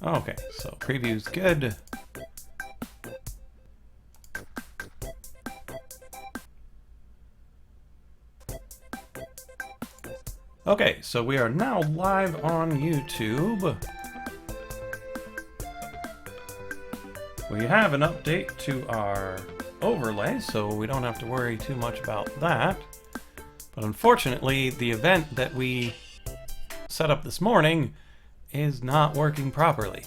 Okay, so preview's good. Okay, so we are now live on YouTube. We have an update to our overlay, so we don't have to worry too much about that. But unfortunately, the event that we set up this morning is not working properly.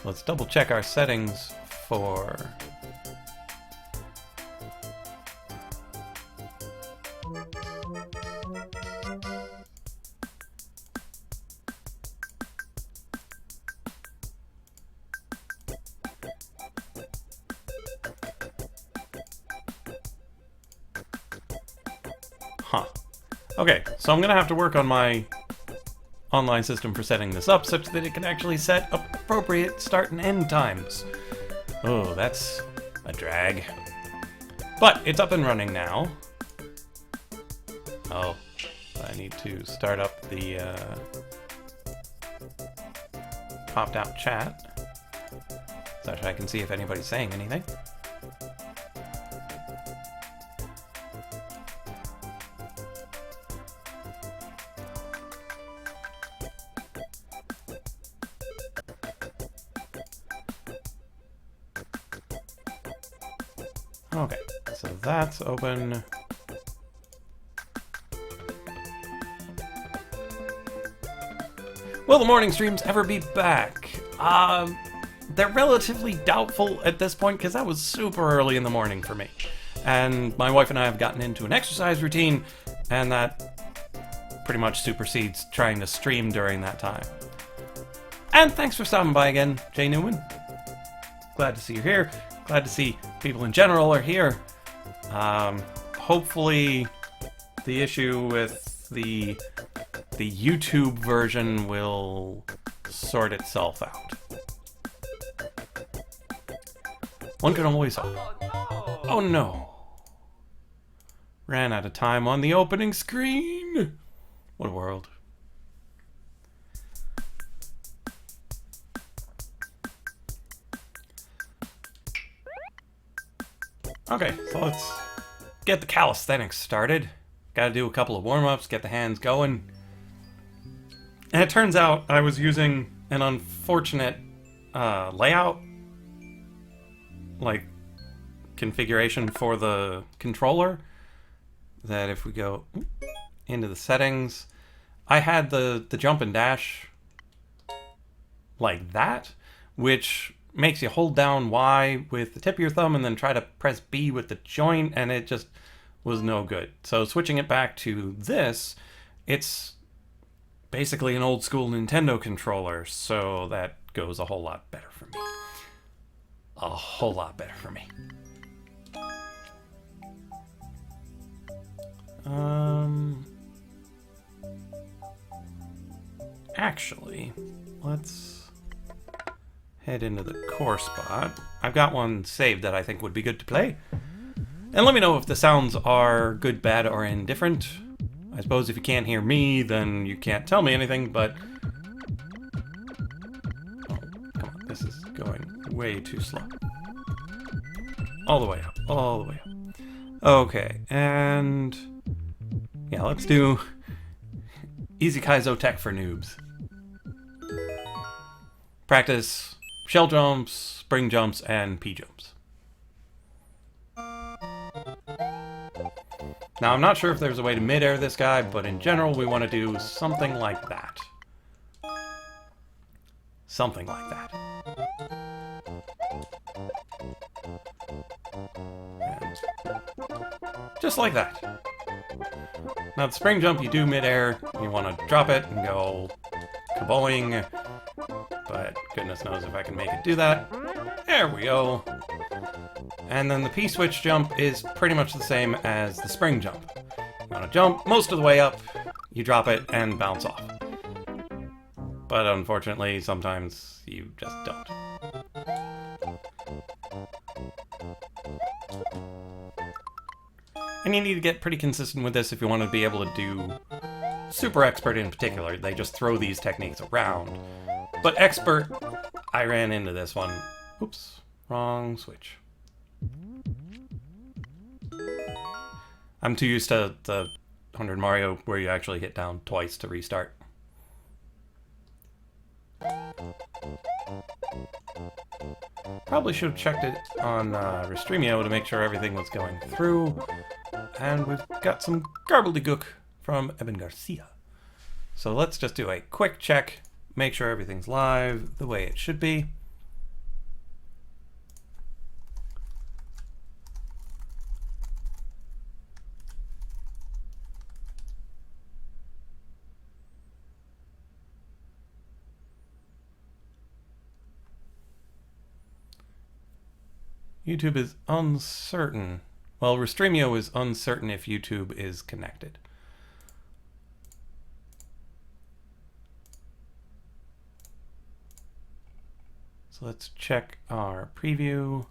Let's double check our settings for... Huh. Okay, so I'm gonna have to work on my online system for setting this up such that it can actually set appropriate start and end times. Oh, that's a drag. But it's up and running now. Oh, I need to start up the popped out chat so that I can see if anybody's saying anything. Okay, so that's open. Will the morning streams ever be back? They're relatively doubtful at this point because that was super early in the morning for me. And my wife and I have gotten into an exercise routine, and that pretty much supersedes trying to stream during that time. And thanks for stopping by again, Jay Newman. Glad to see you here. Glad to see people in general are here. Hopefully the issue with the YouTube version will sort itself out. One can always hope. Oh no! Ran out of time on the opening screen! What a world. Okay, so let's get the calisthenics started. Gotta do a couple of warm-ups, get the hands going. And it turns out I was using an unfortunate layout, like configuration for the controller, that if we go into the settings, I had the jump and dash like that, which makes you hold down Y with the tip of your thumb and then try to press B with the joint, and it just was no good. So switching it back to this, it's basically an old school Nintendo controller, so that goes a whole lot better for me. A whole lot better for me. Actually, let's head into the core spot. I've got one saved that I think would be good to play. And let me know if the sounds are good, bad, or indifferent. I suppose if you can't hear me, then you can't tell me anything, but... Oh, come on, this is going way too slow. All the way up, all the way up. Okay, and... yeah, let's do Easy Kaizo Tech for noobs. Practice shell jumps, spring jumps, and P jumps. Now, I'm not sure if there's a way to mid-air this guy, but in general, we want to do something like that. Something like that. And just like that. Now, the spring jump you do mid-air, you want to drop it and go kaboing, but goodness knows if I can make it do that. There we go. And then the P-switch jump is pretty much the same as the spring jump. You want to jump most of the way up, you drop it, and bounce off. But unfortunately, sometimes you just don't. And you need to get pretty consistent with this if you want to be able to do super expert in particular. They just throw these techniques around. But expert, I ran into this one. Oops, wrong switch. I'm too used to the 100 Mario where you actually hit down twice to restart. Probably should have checked it on Restreamio to make sure everything was going through. And we've got some gobbledygook from Eben Garcia. So let's just do a quick check, make sure everything's live the way it should be. YouTube is uncertain. Well, Restreamio is uncertain if YouTube is connected. So let's check our preview.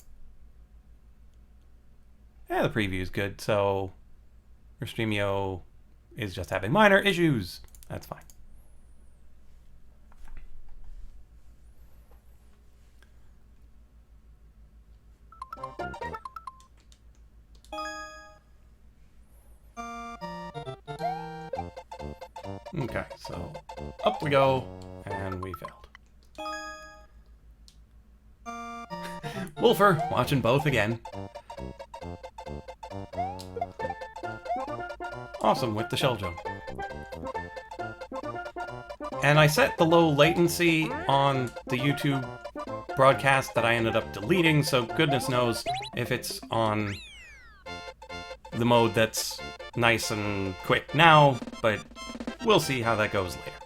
Yeah, the preview is good, so Restreamio is just having minor issues. That's fine. Okay, so up we go, and we failed. Wolfer, watching both again. Awesome with the shell jump. And I set the low latency on the YouTube broadcast that I ended up deleting, so goodness knows if it's on the mode that's nice and quick now, but we'll see how that goes later.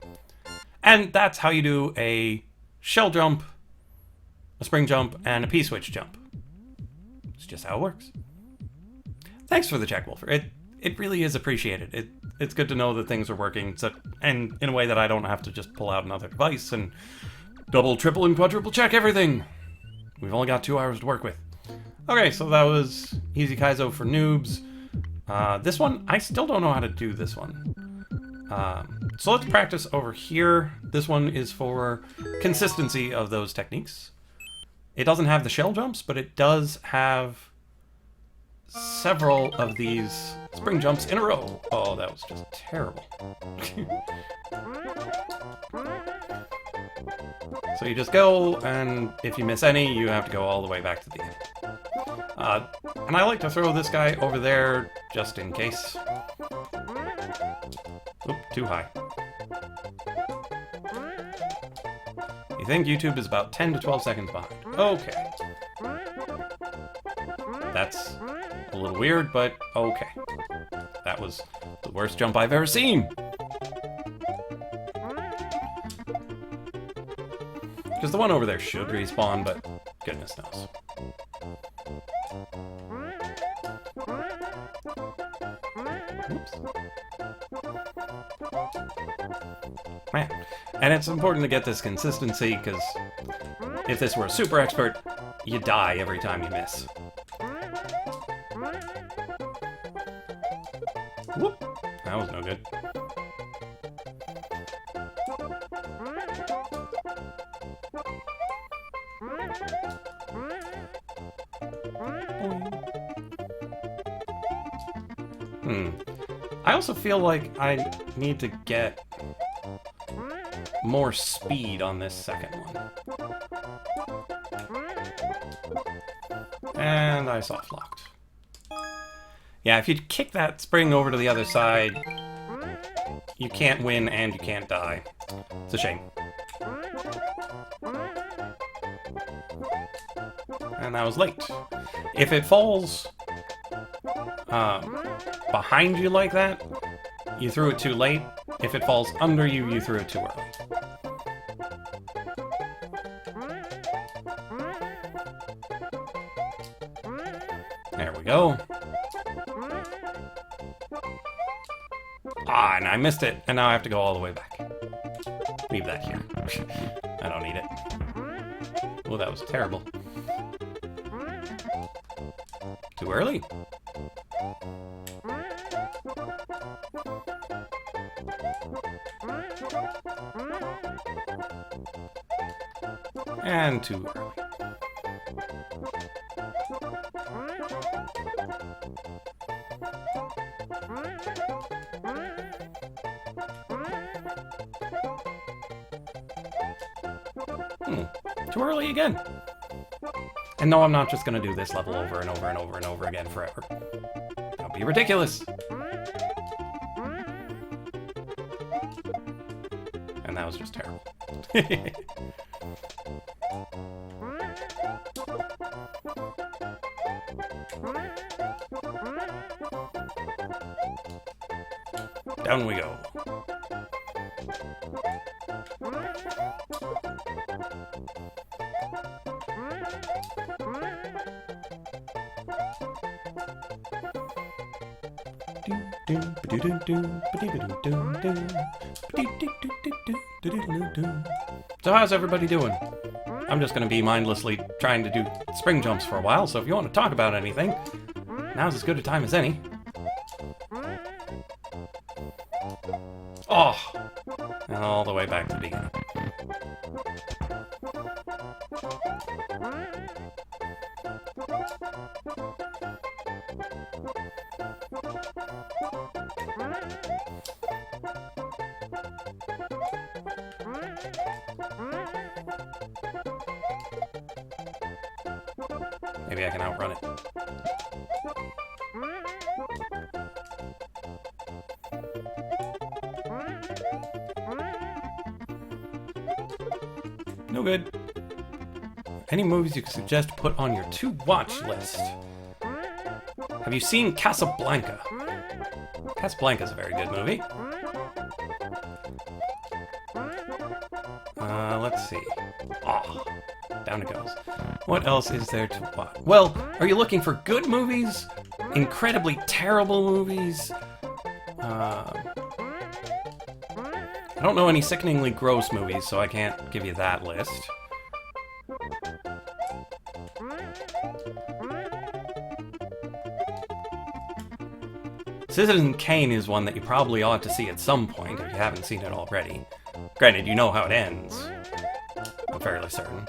And that's how you do a shell jump, a spring jump, and a P-switch jump. It's just how it works. Thanks for the check, Wolfer. It really is appreciated. It's good to know that things are working, so, and in a way that I don't have to just pull out another device and double, triple, and quadruple check everything. We've only got 2 hours to work with. Okay, so that was Easy Kaizo for noobs. This one, I still don't know how to do this one. So let's practice over here. This one is for consistency of those techniques. It doesn't have the shell jumps, but it does have several of these spring jumps in a row. Oh, that was just terrible. So you just go, and if you miss any, you have to go all the way back to the end. And I like to throw this guy over there just in case. Oop, too high. You think YouTube is about 10 to 12 seconds behind. Okay. That's a little weird, but okay. That was the worst jump I've ever seen. Because the one over there should respawn, but goodness knows. Oops. Man. And it's important to get this consistency, because if this were a super expert, you die every time you miss. Whoop! That was no good. I also feel like I need to get more speed on this second one. And I soft locked. Yeah, if you kick that spring over to the other side, you can't win and you can't die. It's a shame. And that was late. If it falls behind you like that, you threw it too late. If it falls under you, you threw it too early. There we go. Ah, and I missed it, and now I have to go all the way back. Leave that here. I don't need it. Oh, that was terrible. Too early. And too early. Too early again. And no, I'm not just gonna do this level over and over and over and over again forever. That'd be ridiculous. And that was just terrible. Down we go. So how's everybody doing? I'm just going to be mindlessly trying to do spring jumps for a while, so if you want to talk about anything, now's as good a time as any. Oh! And all the way back to the beginning. Maybe I can outrun it. No good. Any movies you could suggest to put on your to-watch list? Have you seen Casablanca? Casablanca's a very good movie. Let's see. Oh, down it goes. What else is there to watch? Well, are you looking for good movies? Incredibly terrible movies? I don't know any sickeningly gross movies, so I can't give you that list. Citizen Kane is one that you probably ought to see at some point if you haven't seen it already. Granted, you know how it ends. I'm fairly certain.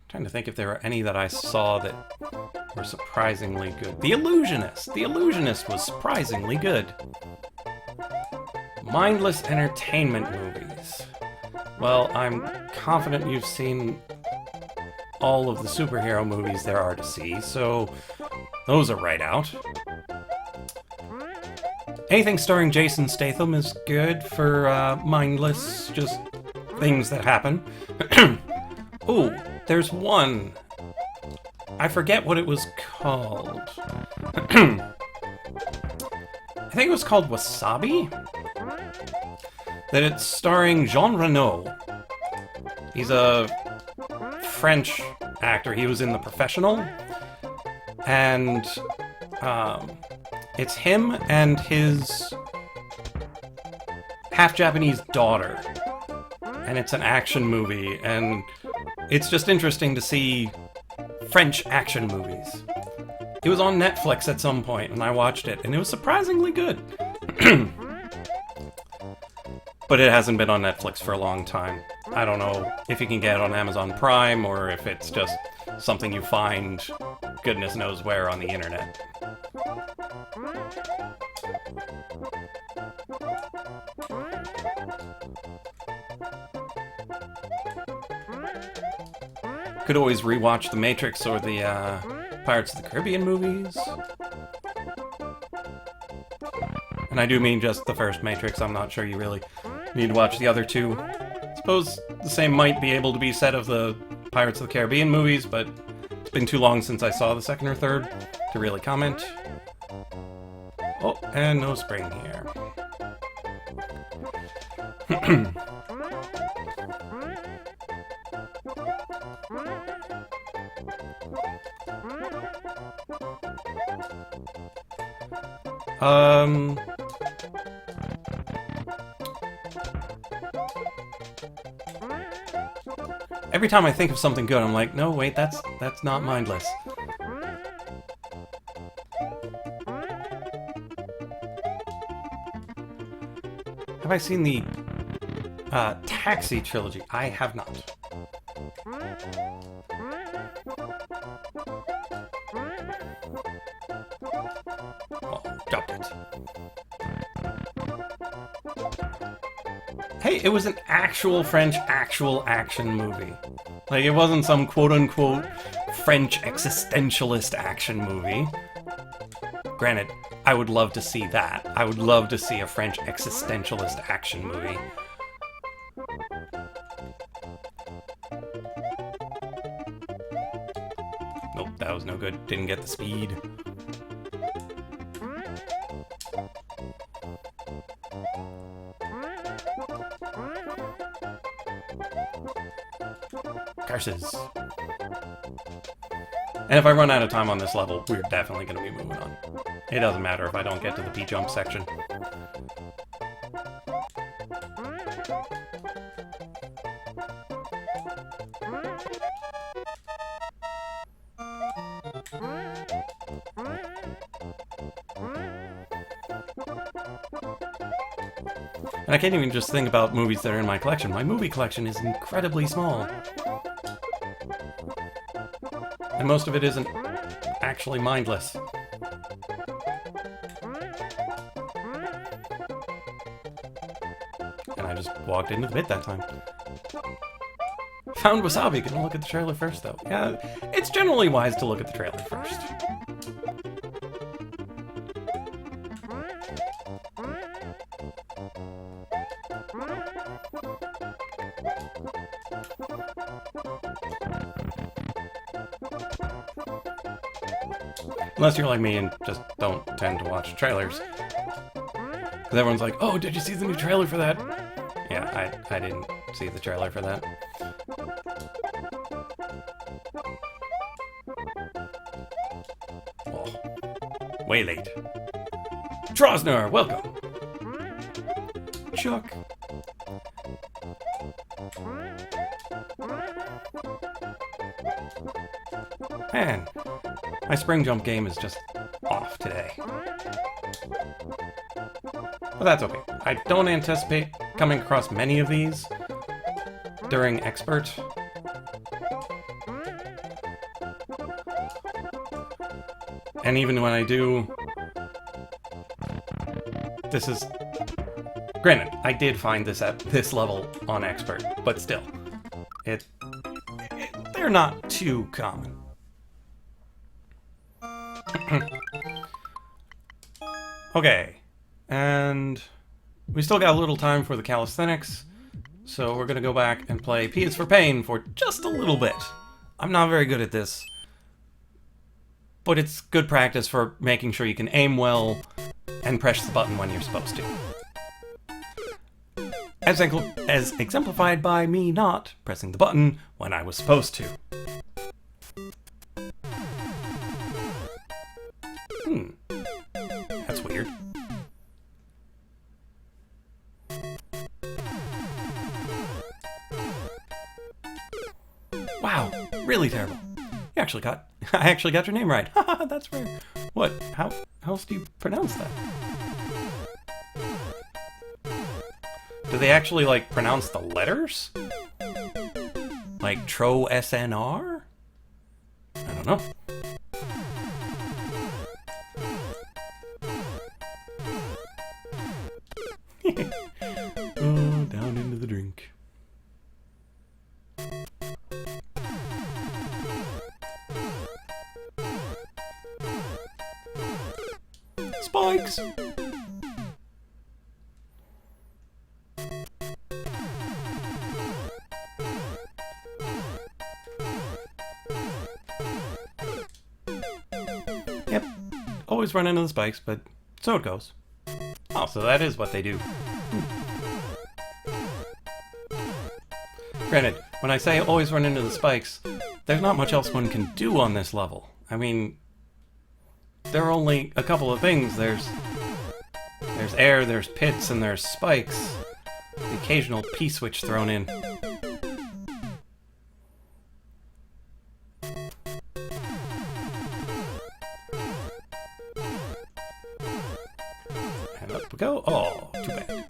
Trying to think if there were any that I saw that were surprisingly good. The Illusionist! The Illusionist was surprisingly good. Mindless entertainment movies. Well, I'm confident you've seen all of the superhero movies there are to see, so those are right out. Anything starring Jason Statham is good for mindless, just things that happen. Ooh, there's one. I forget what it was called. I think it was called Wasabi? That it's starring Jean Reno. He's a French actor. He was in The Professional. And it's him and his half-Japanese daughter. And it's an action movie, and it's just interesting to see French action movies. It was on Netflix at some point, and I watched it, and it was surprisingly good. But it hasn't been on Netflix for a long time. I don't know if you can get it on Amazon Prime, or if it's just something you find goodness knows where on the internet. Could always rewatch The Matrix or the Pirates of the Caribbean movies. And I do mean just the first Matrix. I'm not sure you really need to watch the other two. I suppose the same might be able to be said of the Pirates of the Caribbean movies, but it's been too long since I saw the second or third to really comment. Oh, and no spring here. Every time I think of something good, I'm like, no, wait, that's not mindless. Have I seen the Taxi trilogy? I have not. Oh, dropped it. Hey, it was an actual French action movie. Like, it wasn't some quote-unquote French existentialist action movie. Granted, I would love to see that. I would love to see a French existentialist action movie. Nope, that was no good. Didn't get the speed. Curses. And if I run out of time on this level, we're definitely going to be moving on. It doesn't matter if I don't get to the P-jump section. And I can't even just think about movies that are in my collection. My movie collection is incredibly small. And most of it isn't actually mindless. And I just walked into the bit that time. Found Wasabi. Gonna look at the trailer first, though. Yeah, it's generally wise to look at the trailer first. Unless you're like me and just don't tend to watch trailers. Because everyone's like, oh, did you see the new trailer for that? Yeah, I didn't see the trailer for that. Oh, way late. Trosner, welcome! Chuck. Man, my spring jump game is just off today. But that's okay. I don't anticipate coming across many of these during Expert. And even when I do, this is... Granted, I did find this at this level on Expert, but still, they're not too common. Okay, and we still got a little time for the calisthenics, so we're gonna go back and play P is for Pain for just a little bit. I'm not very good at this, but it's good practice for making sure you can aim well and press the button when you're supposed to. As exemplified by me not pressing the button when I was supposed to. That's weird. Wow, really terrible. I actually got your name right. Haha, that's rare. What? How else do you pronounce that? Do they actually, like, pronounce the letters? Like Tro SNR? I don't know. Oh, down into the drink. Spikes! Yep, always run into the spikes, but so it goes. Oh, so that is what they do. Granted, when I say always run into the spikes, there's not much else one can do on this level. I mean, there are only a couple of things. There's air, there's pits, and there's spikes. The occasional P-switch thrown in. And up we go. Oh, too bad.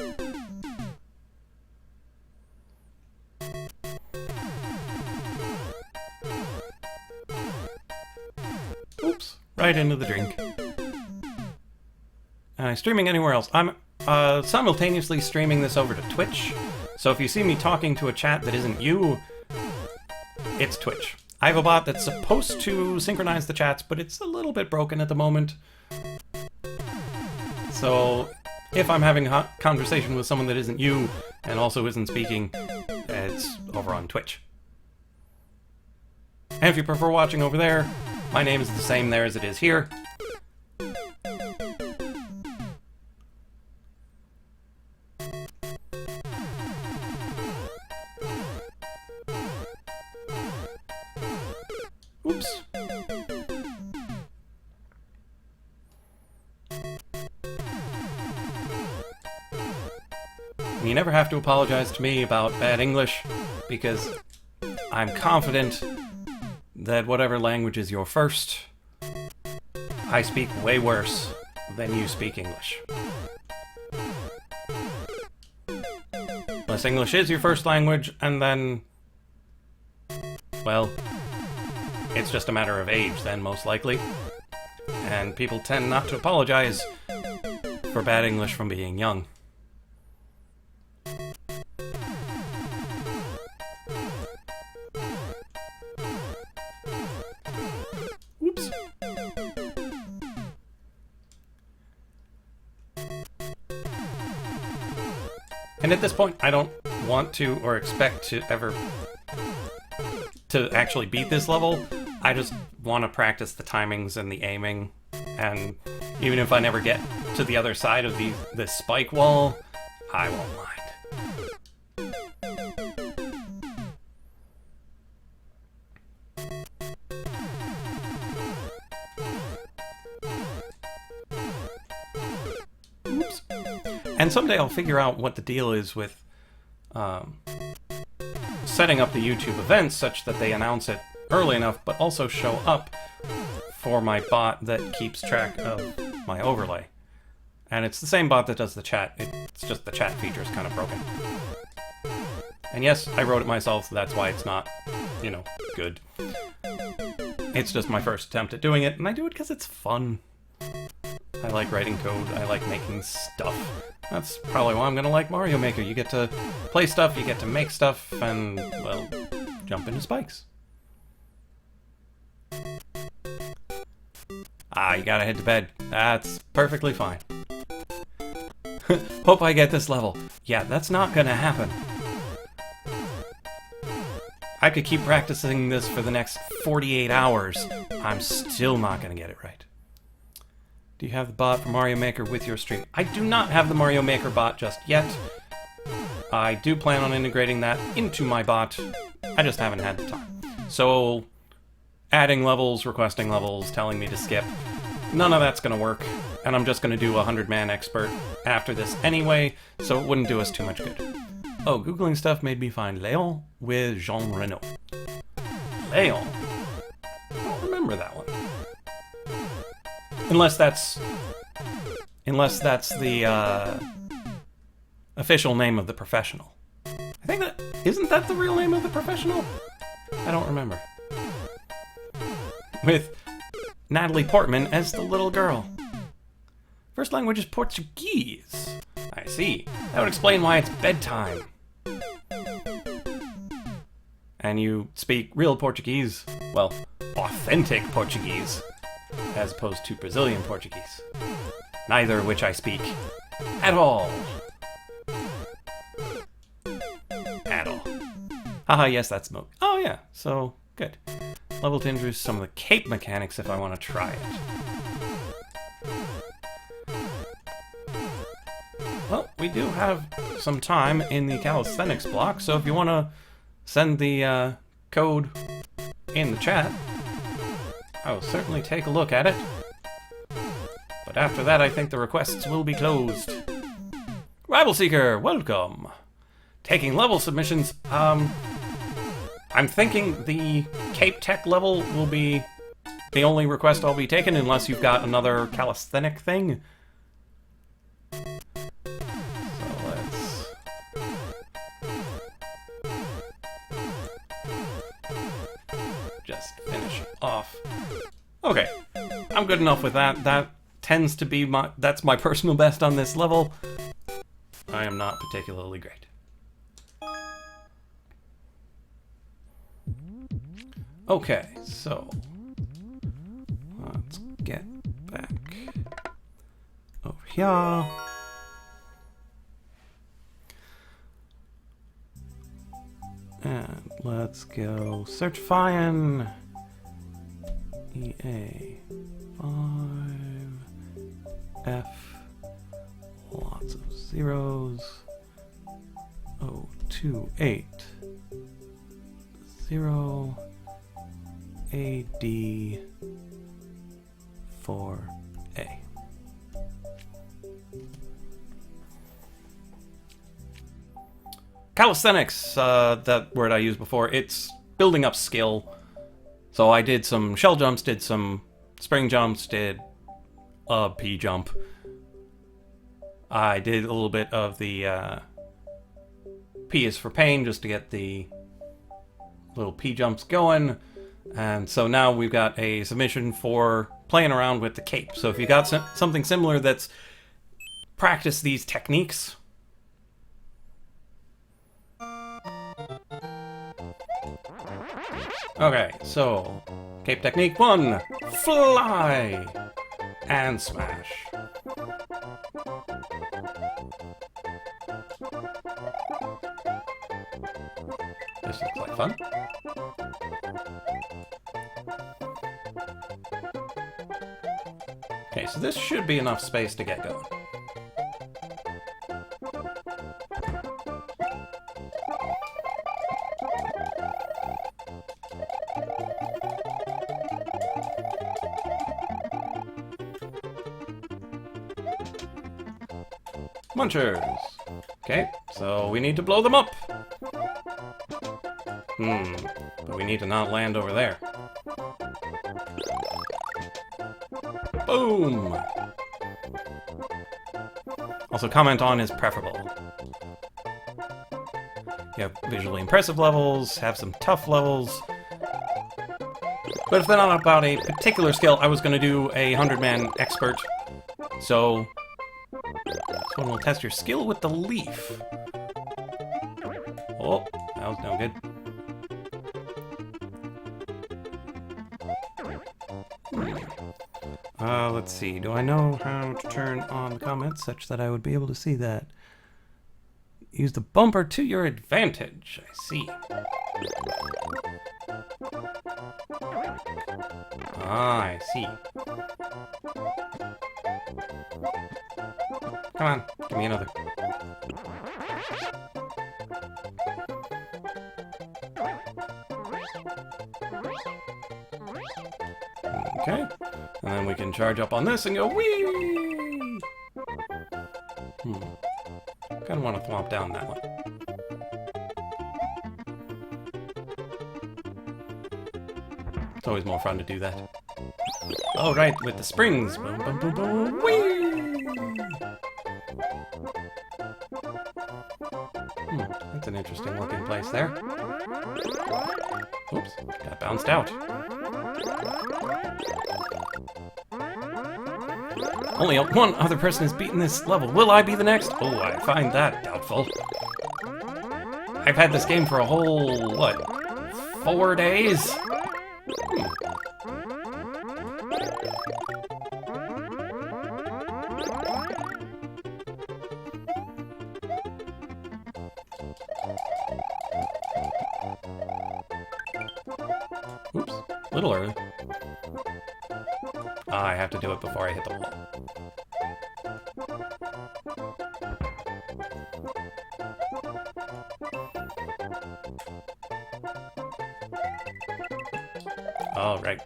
Oops, right into the drink. Am I streaming anywhere else? I'm simultaneously streaming this over to Twitch. So if you see me talking to a chat that isn't you, it's Twitch. I have a bot that's supposed to synchronize the chats, but it's a little bit broken at the moment. So if I'm having a conversation with someone that isn't you and also isn't speaking, it's over on Twitch. And if you prefer watching over there, my name is the same there as it is here. Oops. You never have to apologize to me about bad English, because I'm confident that whatever language is your first, I speak way worse than you speak English. Unless English is your first language, and then, well, it's just a matter of age then, most likely. And people tend not to apologize for bad English from being young. Whoops. And at this point, I don't want to or expect to ever to actually beat this level. I just want to practice the timings and the aiming, and even if I never get to the other side of this spike wall, I won't mind. Oops. And someday I'll figure out what the deal is with setting up the YouTube events such that they announce it early enough, but also show up for my bot that keeps track of my overlay. And it's the same bot that does the chat, it's just the chat feature is kind of broken. And yes, I wrote it myself, so that's why it's not, you know, good. It's just my first attempt at doing it, and I do it because it's fun. I like writing code, I like making stuff. That's probably why I'm gonna like Mario Maker. You get to play stuff, you get to make stuff, and, well, jump into spikes. You gotta head to bed. That's perfectly fine. Hope I get this level. Yeah, that's not gonna happen. I could keep practicing this for the next 48 hours. I'm still not gonna get it right. Do you have the bot for Mario Maker with your stream? I do not have the Mario Maker bot just yet. I do plan on integrating that into my bot. I just haven't had the time. So, adding levels, requesting levels, telling me to skip, none of that's gonna work. And I'm just gonna do a 100-man expert after this anyway, so it wouldn't do us too much good. Oh, Googling stuff made me find Léon with Jean Reno. Léon? I don't remember that one. Unless that's the official name of the professional. I think that isn't that the real name of the professional? I don't remember. With Natalie Portman as the little girl. First language is Portuguese. I see. That would explain why it's bedtime. And you speak real Portuguese, well, authentic Portuguese, as opposed to Brazilian Portuguese. Neither of which I speak at all. At all. Haha, yes, that's smoke. Oh yeah, so good. Level to introduce some of the cape mechanics if I want to try it. Well, we do have some time in the calisthenics block, so if you want to send the code in the chat, I will certainly take a look at it. But after that, I think the requests will be closed. Rival Seeker, welcome! Taking level submissions, I'm thinking the Cape Tech level will be the only request I'll be taking unless you've got another calisthenic thing. Okay, I'm good enough with that. That tends to be that's my personal best on this level. I am not particularly great. Okay, so let's get back over here. And let's go searchifying EA 5 F, lots of zeros, 028 0 AD 4A. Calisthenics, that word I used before, it's building up skill. So I did some shell jumps, did some spring jumps, did a P jump. I did a little bit of the P is for pain, just to get the little P jumps going. And so now we've got a submission for playing around with the cape. So if you got something similar that's practice these techniques. Okay, so cape technique 1, fly and smash. This looks like fun. Okay, so this should be enough space to get going. Munchers. Okay, so we need to blow them up. But we need to not land over there. Boom! Also, comment on is preferable. You have visually impressive levels, have some tough levels. But if they're not about a particular skill, I was going to do a 100-man expert. So this one will test your skill with the leaf. Oh, that was no good. Let's see. Do I know how to turn on the comments such that I would be able to see that? Use the bumper to your advantage. I see. Ah, I see. Come on, give me another. Okay, and then we can charge up on this and go whee! Kind of want to thwomp down that one. It's always more fun to do that. Oh, right, with the springs. Boom, boom, boom, boom, whee! That's an interesting looking place there. Oops, got bounced out. Only one other person has beaten this level. Will I be the next? Oh, I find that doubtful. I've had this game for a whole, what, 4 days? Oops, a little early. I have to do it before I hit the wall. All right.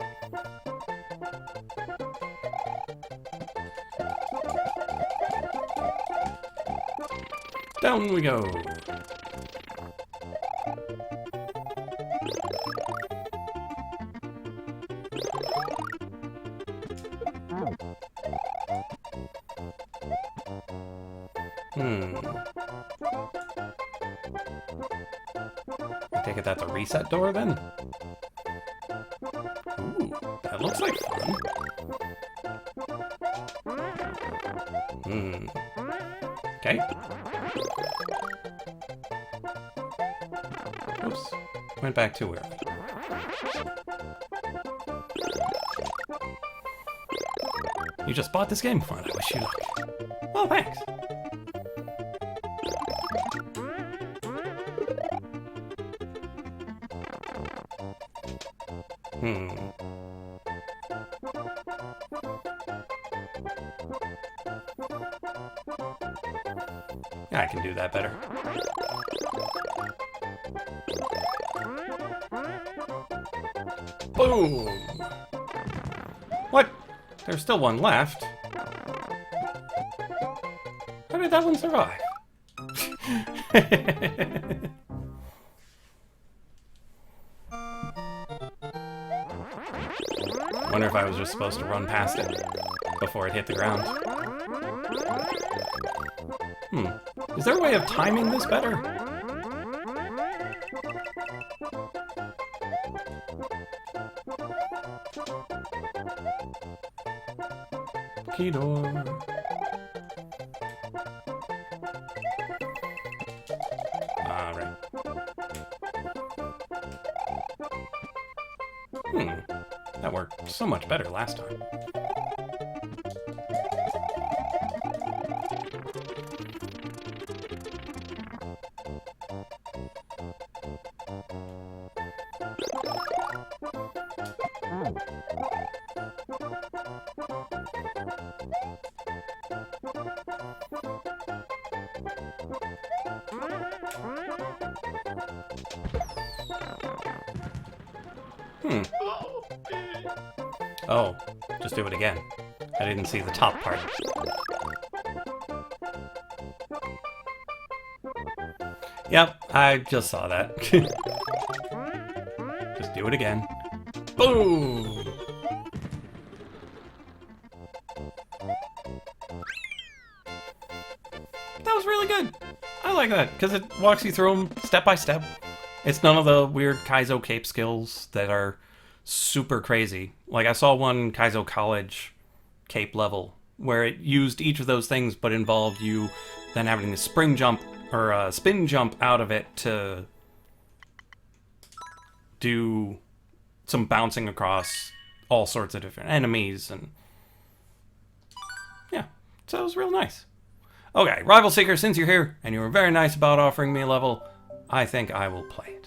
Down we go. I take it that's a reset door then? Ooh, that looks like fun. Okay. Oops. Went back too early. You just bought this game for it. I wish you luck. Oh, thanks. I can do that better. Boom! What? There's still one left. How did that one survive? Wonder if I was just supposed to run past it before it hit the ground. Is there a way of timing this better? Key door. Alright. That worked so much better last time. Oh, just do it again. I didn't see the top part. Yep, I just saw that. Just do it again. Boom! That was really good. I like that, because it walks you through them step by step. It's none of the weird Kaizo cape skills that are super crazy. Like, I saw one Kaizo College cape level where it used each of those things, but involved you then having a spring jump or a spin jump out of it to do some bouncing across all sorts of different enemies, and yeah, so it was real nice. Okay, Rival Seeker, since you're here and you were very nice about offering me a level, I think I will play it.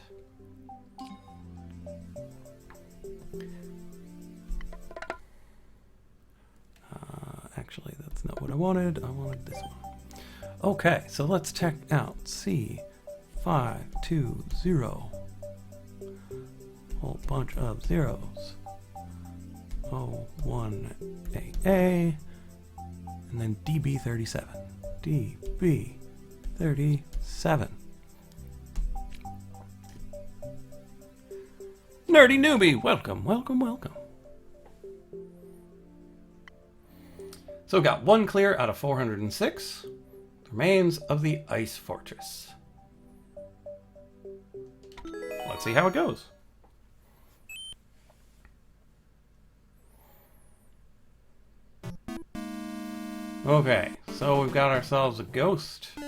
Actually, that's not what I wanted. I wanted this one. Okay, so let's check out C520. Whole bunch of zeros. 01AA. And then DB37. DB37. Nerdy newbie, welcome, welcome, welcome. So we got one clear out of 406. Remains of the Ice Fortress. Let's see how it goes. Okay, so we've got ourselves a ghost. We've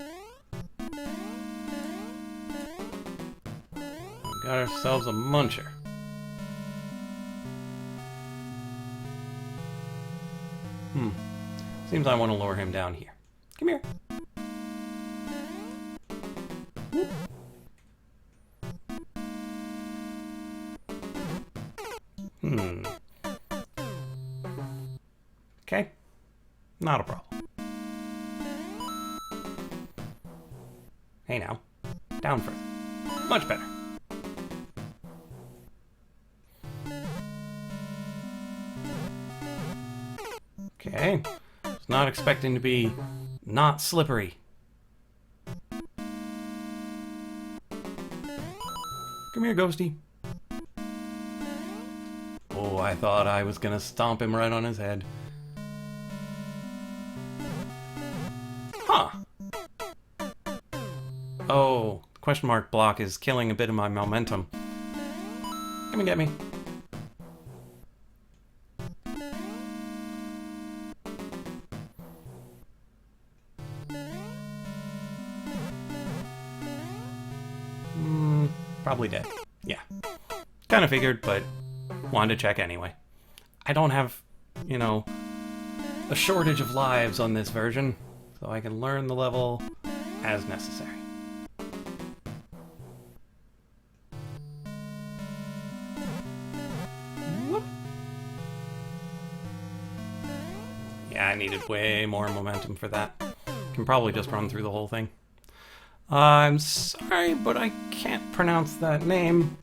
got ourselves a muncher. Seems I want to lure him down here. Come here. Okay. Not a problem. Hey now. Down further. Much better. Okay. Was not expecting to be not slippery. Come here, Ghosty. Oh, I thought I was gonna stomp him right on his head. Huh. Oh, question mark block is killing a bit of my momentum. Come and get me. Probably dead. Yeah. Kind of figured, but wanted to check anyway. I don't have, you know, a shortage of lives on this version, so I can learn the level as necessary. Whoop. Yeah, I needed way more momentum for that. Can probably just run through the whole thing. I'm sorry, but I can't pronounce that name.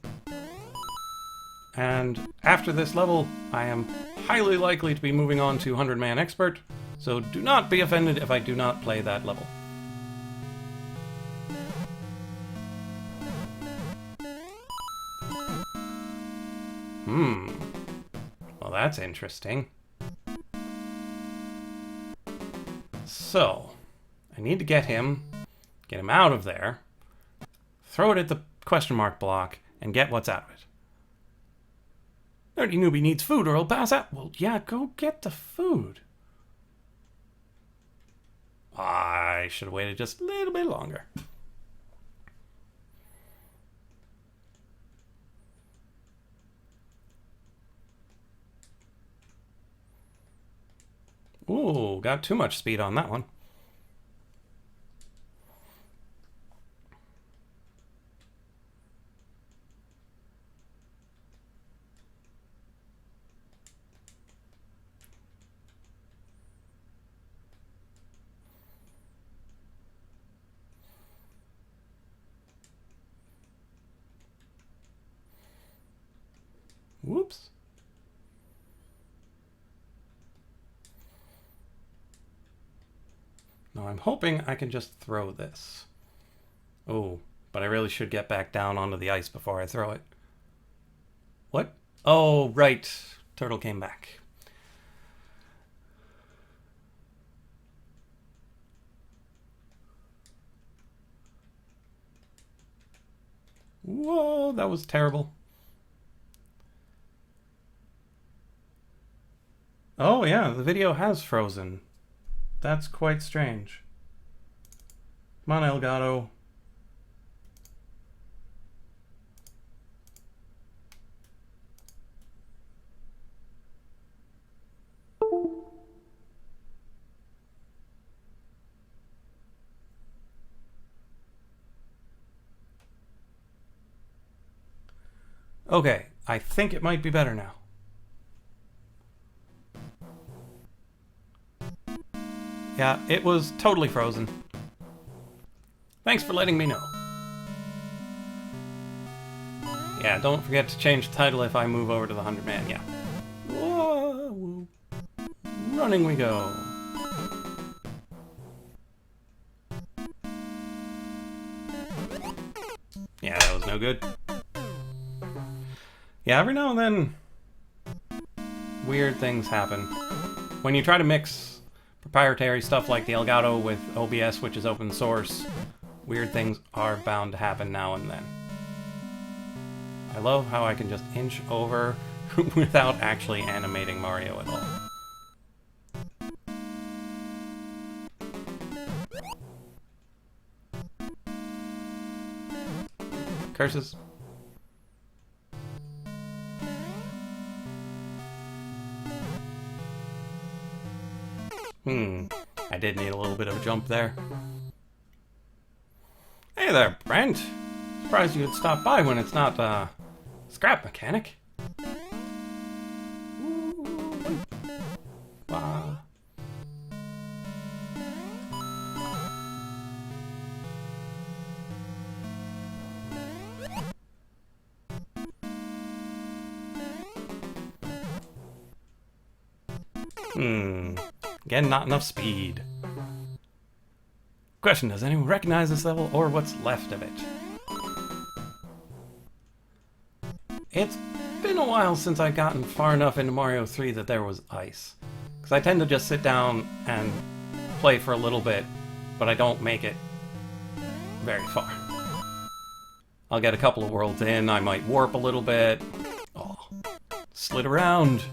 And after this level, I am highly likely to be moving on to 100-Man Expert, so do not be offended if I do not play that level. Well, that's interesting. So, I need to get him out of there, throw it at the question mark block, and get what's out of it. Nerdy newbie needs food or he'll pass out. Well, yeah, go get the food. I should have waited just a little bit longer. Ooh, got too much speed on that one. Whoops. Now I'm hoping I can just throw this. Oh, but I really should get back down onto the ice before I throw it. What? Oh, right. Turtle came back. Whoa, that was terrible. Oh yeah, the video has frozen. That's quite strange. Come on, Elgato. Okay, I think it might be better now. Yeah, it was totally frozen. Thanks for letting me know. Yeah, don't forget to change the title if I move over to the 100-man, yeah. Whoa. Running we go. Yeah, that was no good. Yeah, every now and then, weird things happen. When you try to mix proprietary stuff like the Elgato with OBS, which is open source, weird things are bound to happen now and then. I love how I can just inch over without actually animating Mario at all. Curses. I did need a little bit of a jump there. Hey there, Brent. Surprised you would stop by when it's not, scrap mechanic. Wow. Again, not enough speed. Question, does anyone recognize this level or what's left of it? It's been a while since I've gotten far enough into Mario 3 that there was ice. Because I tend to just sit down and play for a little bit, but I don't make it very far. I'll get a couple of worlds in, I might warp a little bit. Oh, slid around.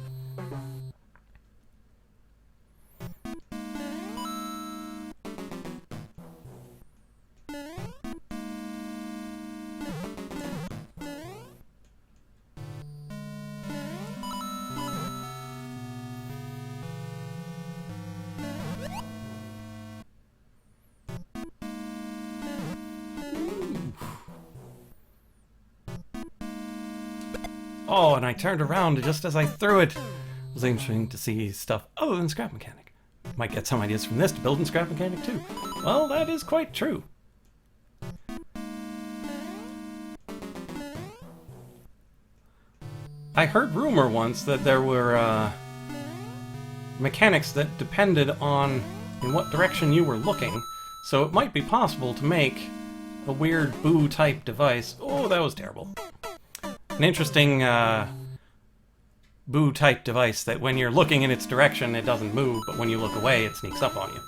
Oh, and I turned around just as I threw it. It was interesting to see stuff other than Scrap Mechanic. Might get some ideas from this to build in Scrap Mechanic too. Well, that is quite true. I heard rumor once that there were mechanics that depended on in what direction you were looking, so it might be possible to make a weird boo-type device. Oh, that was terrible. An interesting boo-type device that when you're looking in its direction, it doesn't move, but when you look away, it sneaks up on you.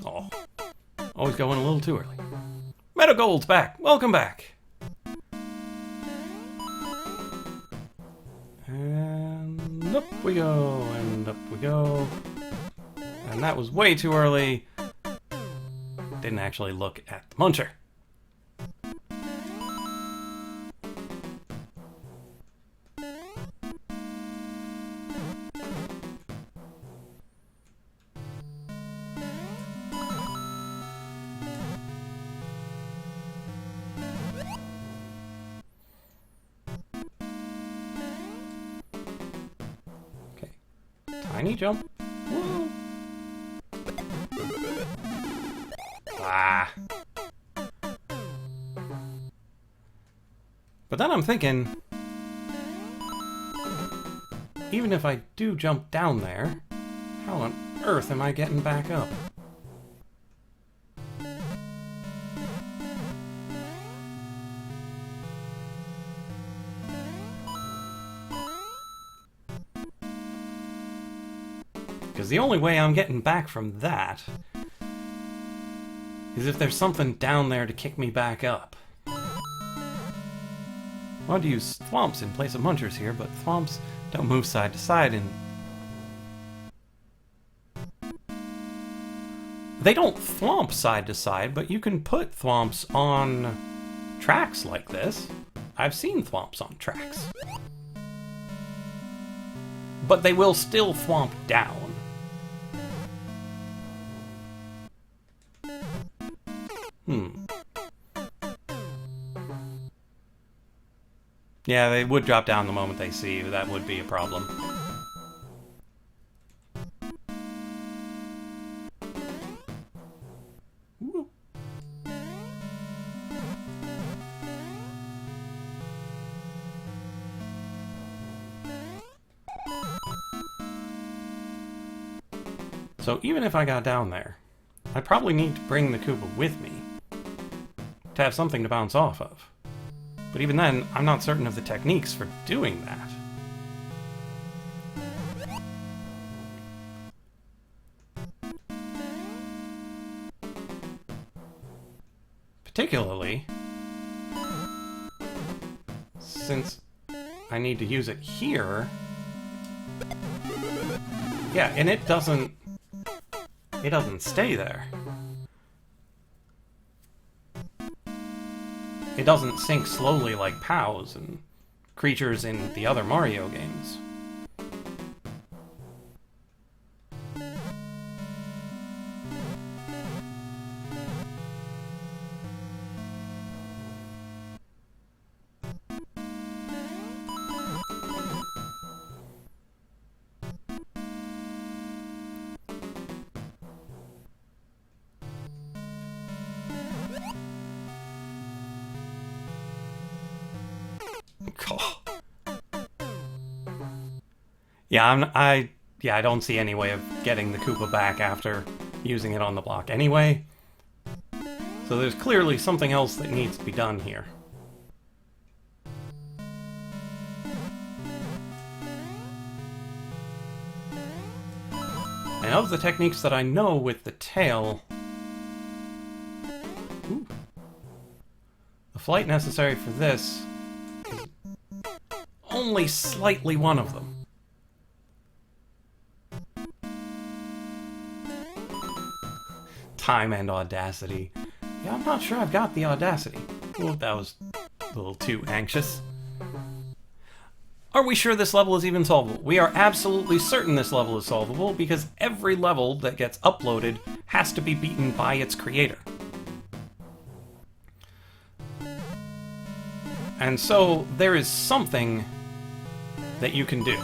Oh, always going a little too early. Meadow Gold's back. Welcome back. And up we go, and up we go. And that was way too early. Didn't actually look at the muncher. Okay. Tiny jump. Whoa. Ah. But then I'm thinking, even if I do jump down there, how on earth am I getting back up? Because the only way I'm getting back from that is if there's something down there to kick me back up. I want to use thwomps in place of munchers here, but thwomps don't move side to side, and they don't thwomp side to side, but you can put thwomps on tracks like this. I've seen thwomps on tracks. But they will still thwomp down. Yeah, they would drop down the moment they see you. That would be a problem. Woo. So even if I got down there, I'd probably need to bring the Koopa with me to have something to bounce off of. But even then, I'm not certain of the techniques for doing that. Particularly since I need to use it here. Yeah, and it doesn't stay there. It doesn't sink slowly like POWs and creatures in the other Mario games. Yeah, I don't see any way of getting the Koopa back after using it on the block anyway. So there's clearly something else that needs to be done here. And of the techniques that I know with the tail, the flight necessary for this is only slightly one of them. Time and audacity. Yeah, I'm not sure I've got the audacity. Well, that was a little too anxious. Are we sure this level is even solvable? We are absolutely certain this level is solvable because every level that gets uploaded has to be beaten by its creator. And so there is something that you can do.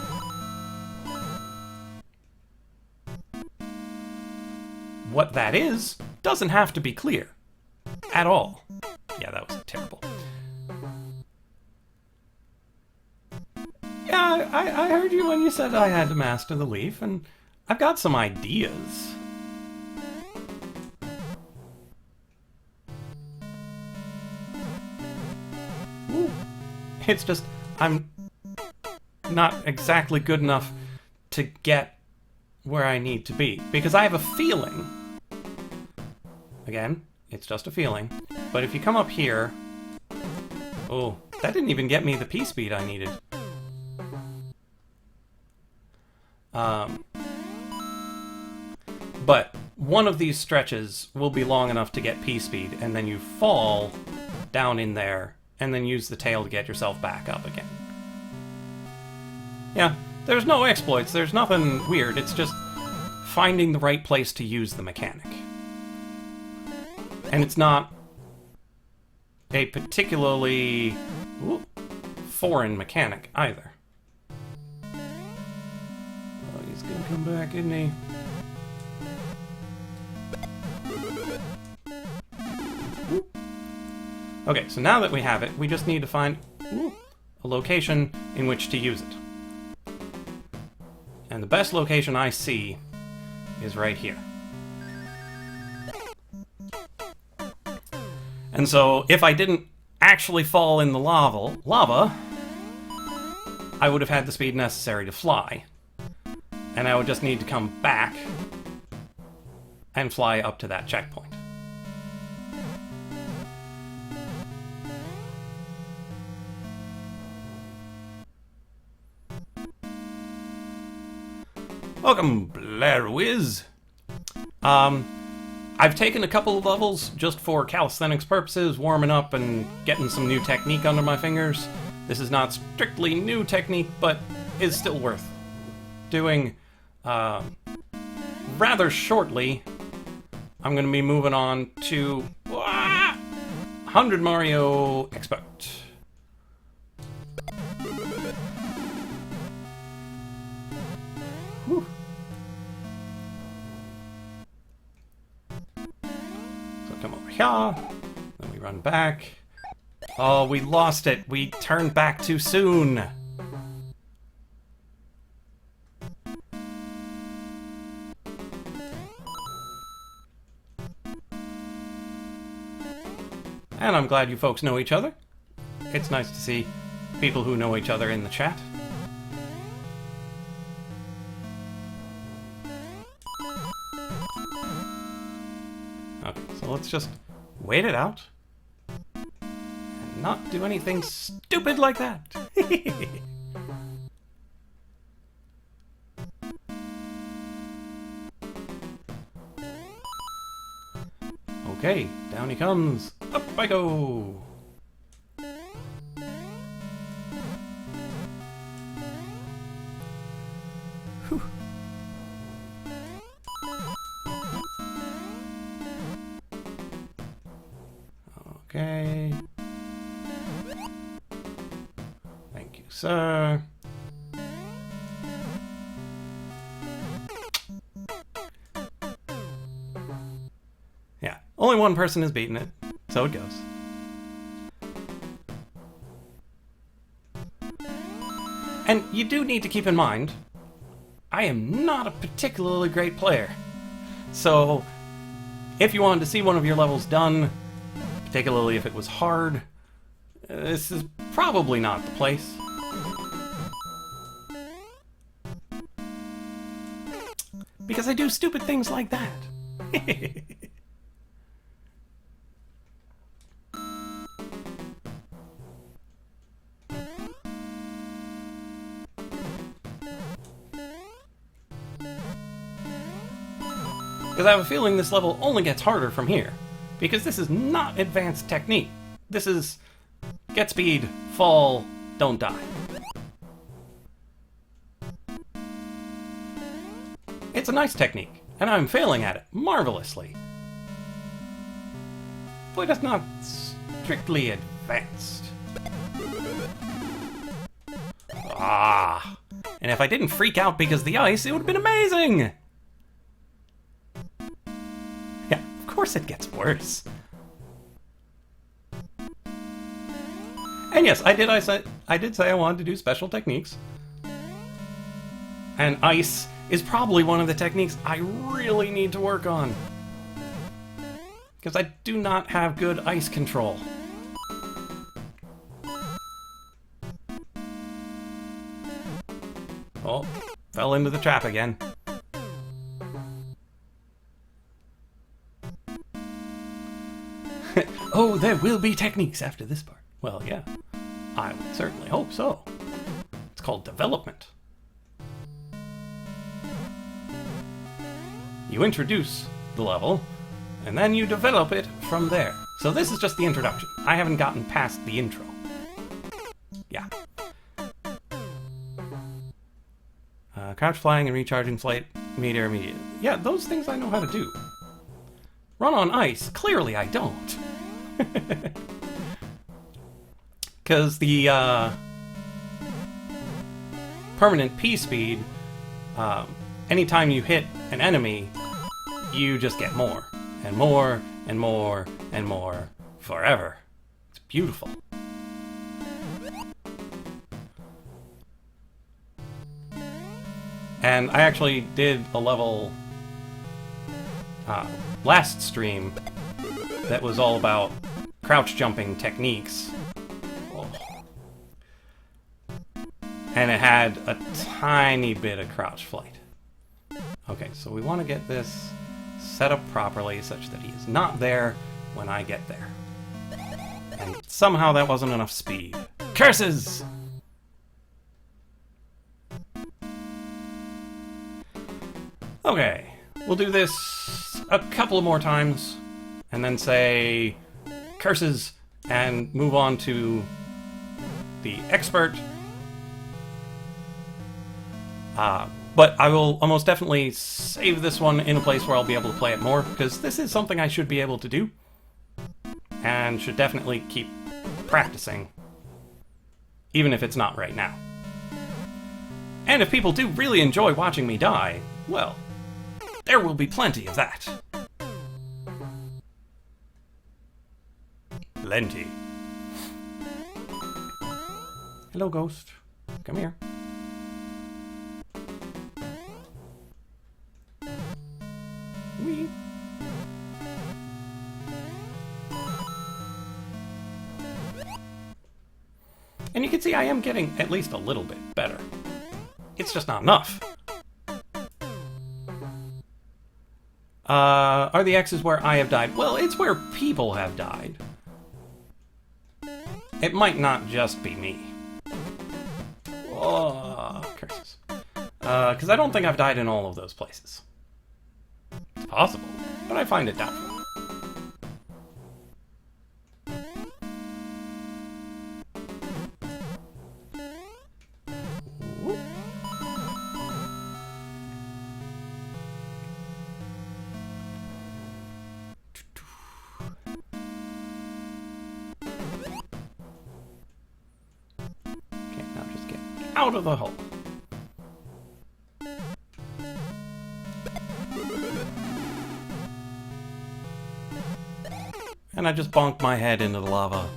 What that is doesn't have to be clear at all. Yeah, that was terrible. Yeah, I heard you when you said I had to master the leaf, and I've got some ideas. Ooh. It's just, I'm not exactly good enough to get where I need to be, because I have a feeling, again, it's just a feeling, but if you come up here, oh, that didn't even get me the P speed I needed. But one of these stretches will be long enough to get P speed, and then you fall down in there, and then use the tail to get yourself back up again. Yeah, there's no exploits, there's nothing weird, it's just finding the right place to use the mechanic. And it's not a particularly foreign mechanic either. Oh, he's gonna come back, isn't he? Okay, so now that we have it, we just need to find a location in which to use it. And the best location I see is right here. And so, if I didn't actually fall in the lava, I would have had the speed necessary to fly. And I would just need to come back and fly up to that checkpoint. Welcome, Blair Wiz. I've taken a couple of levels just for calisthenics purposes, warming up and getting some new technique under my fingers. This is not strictly new technique, but is still worth doing. Rather shortly, I'm going to be moving on to 100 Mario Expert. Whew. So come over here, then we run back. Oh, we lost it. We turned back too soon. And I'm glad you folks know each other. It's nice to see people who know each other in the chat. Okay, so let's just wait it out. And not do anything stupid like that. Okay, down he comes. Up I go. Whew. Okay. Thank you, sir. Yeah, only one person has beaten it, so it goes. And you do need to keep in mind, I am not a particularly great player. So, if you wanted to see one of your levels done, particularly if it was hard, this is probably not the place. Because I do stupid things like that. Because I have a feeling this level only gets harder from here. Because this is not advanced technique. This is get speed, fall, don't die. It's a nice technique, and I'm failing at it marvelously. But it's not strictly advanced. Ah! And if I didn't freak out because of the ice, it would have been amazing! Yeah, of course it gets worse. And yes, I did say I wanted to do special techniques. And ice is probably one of the techniques I really need to work on. Because I do not have good ice control. Oh, fell into the trap again. Oh, there will be techniques after this part. Well, yeah, I would certainly hope so. It's called development. You introduce the level, and then you develop it from there. So this is just the introduction. I haven't gotten past the intro. Yeah. Crouch flying and recharging flight meter immediate. Yeah, those things I know how to do. Run on ice? Clearly I don't. Because the permanent P speed, anytime you hit an enemy, you just get more and more and more and more forever. It's beautiful. And I actually did a level last stream that was all about crouch jumping techniques. Oh. And it had a tiny bit of crouch flight. Okay, so we want to get this set up properly such that he is not there when I get there. And somehow that wasn't enough speed. Curses! Okay, we'll do this a couple more times, and then say curses, and move on to the expert. But I will almost definitely save this one in a place where I'll be able to play it more, because this is something I should be able to do, and should definitely keep practicing, even if it's not right now. And if people do really enjoy watching me die, well, there will be plenty of that. Plenty. Hello, ghost. Come here. Wee. And you can see I am getting at least a little bit better. It's just not enough. Are the X's where I have died? Well, it's where people have died. It might not just be me. Oh, curses. Because I don't think I've died in all of those places. It's possible, but I find it doubtful. Out of the hole. And I just bonked my head into the lava.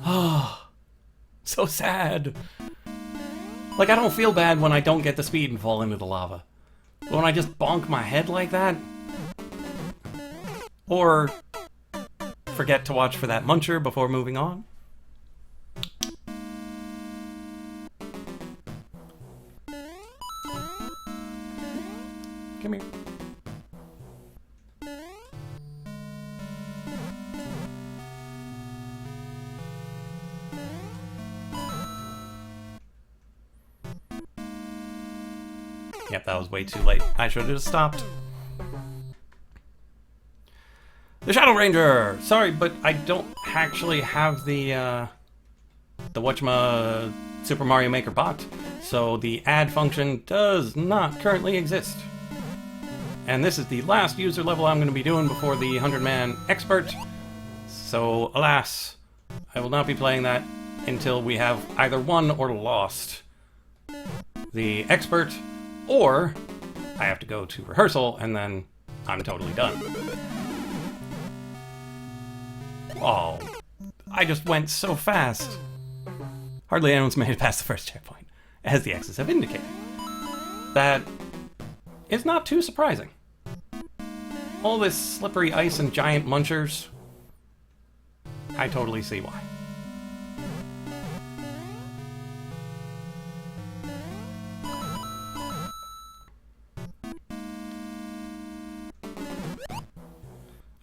Oh, so sad. Like, I don't feel bad when I don't get the speed and fall into the lava. But when I just bonk my head like that, or forget to watch for that muncher before moving on. Come here. Yep, that was way too late. I should have just stopped. The Shadow Ranger! Sorry, but I don't actually have the whatchama Super Mario Maker bot, so the add function does not currently exist. And this is the last user level I'm going to be doing before the 100-man expert. So, alas, I will not be playing that until we have either won or lost the expert, or I have to go to rehearsal, and then I'm totally done. Oh, I just went so fast. Hardly anyone's made it past the first checkpoint, as the X's have indicated. That is not too surprising. All this slippery ice and giant munchers, I totally see why.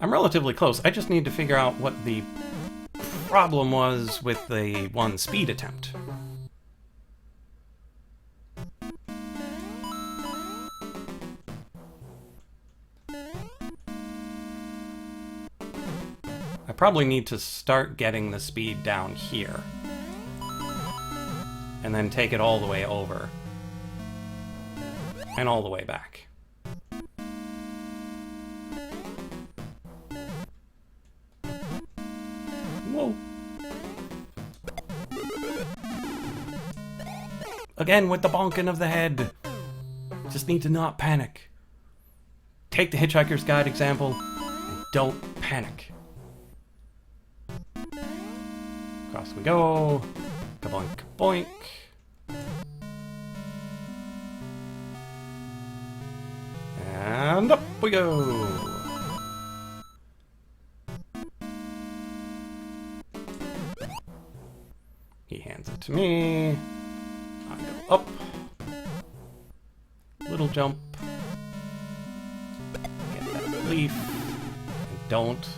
I'm relatively close. I just need to figure out what the problem was with the one speed attempt. I probably need to start getting the speed down here. And then take it all the way over. And all the way back. Whoa. Again with the bonking of the head. Just need to not panic. Take the Hitchhiker's Guide example and don't panic. Across we go. Kaboink, boink. And up we go. He hands it to me. I go up. Little jump. Get that leaf. And don't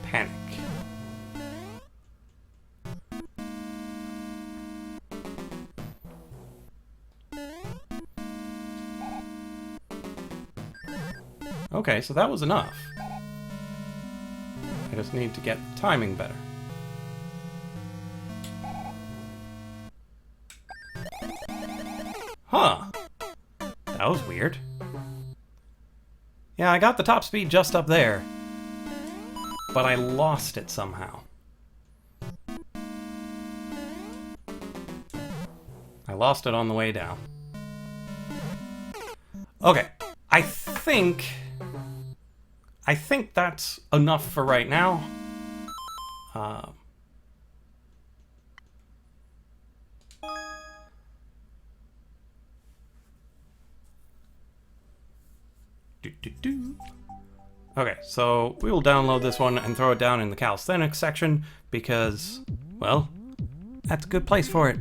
panic. Okay, so that was enough. I just need to get the timing better. Huh. That was weird. Yeah, I got the top speed just up there, but I lost it somehow. I lost it on the way down. Okay, I think that's enough for right now. Okay, so we will download this one and throw it down in the calisthenics section because, well, that's a good place for it.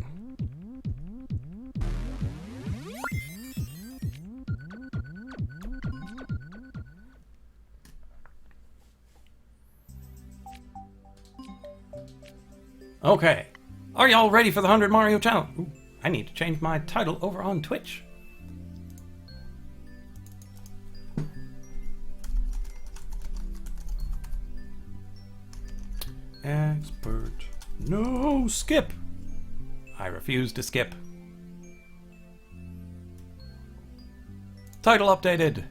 Okay, are y'all ready for the 100 Mario Challenge? Ooh, I need to change my title over on Twitch. Expert. No, skip. I refuse to skip. Title updated.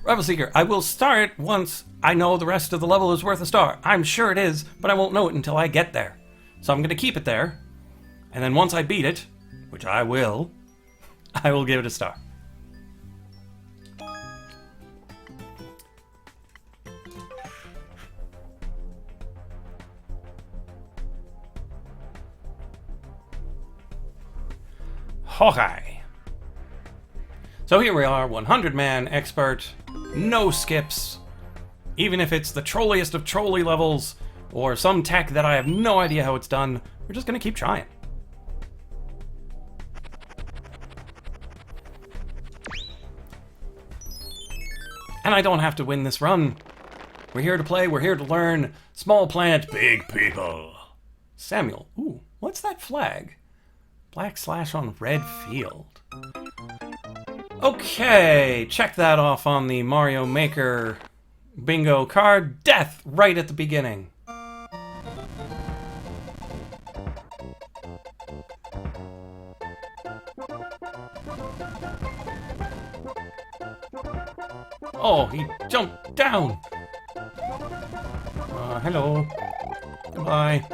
Rebel Seeker, I will start once I know the rest of the level is worth a star. I'm sure it is, but I won't know it until I get there. So I'm going to keep it there, and then once I beat it, which I will give it a star. Okay. So here we are, 100-man expert, no skips, even if it's the trolliest of trolley levels, or some tech that I have no idea how it's done, we're just gonna keep trying. And I don't have to win this run. We're here to play, we're here to learn. Small plant, big people. Samuel, ooh, what's that flag? Black slash on red field. Okay, check that off on the Mario Maker bingo card. Death right at the beginning. Oh, he jumped down. Hello. Goodbye.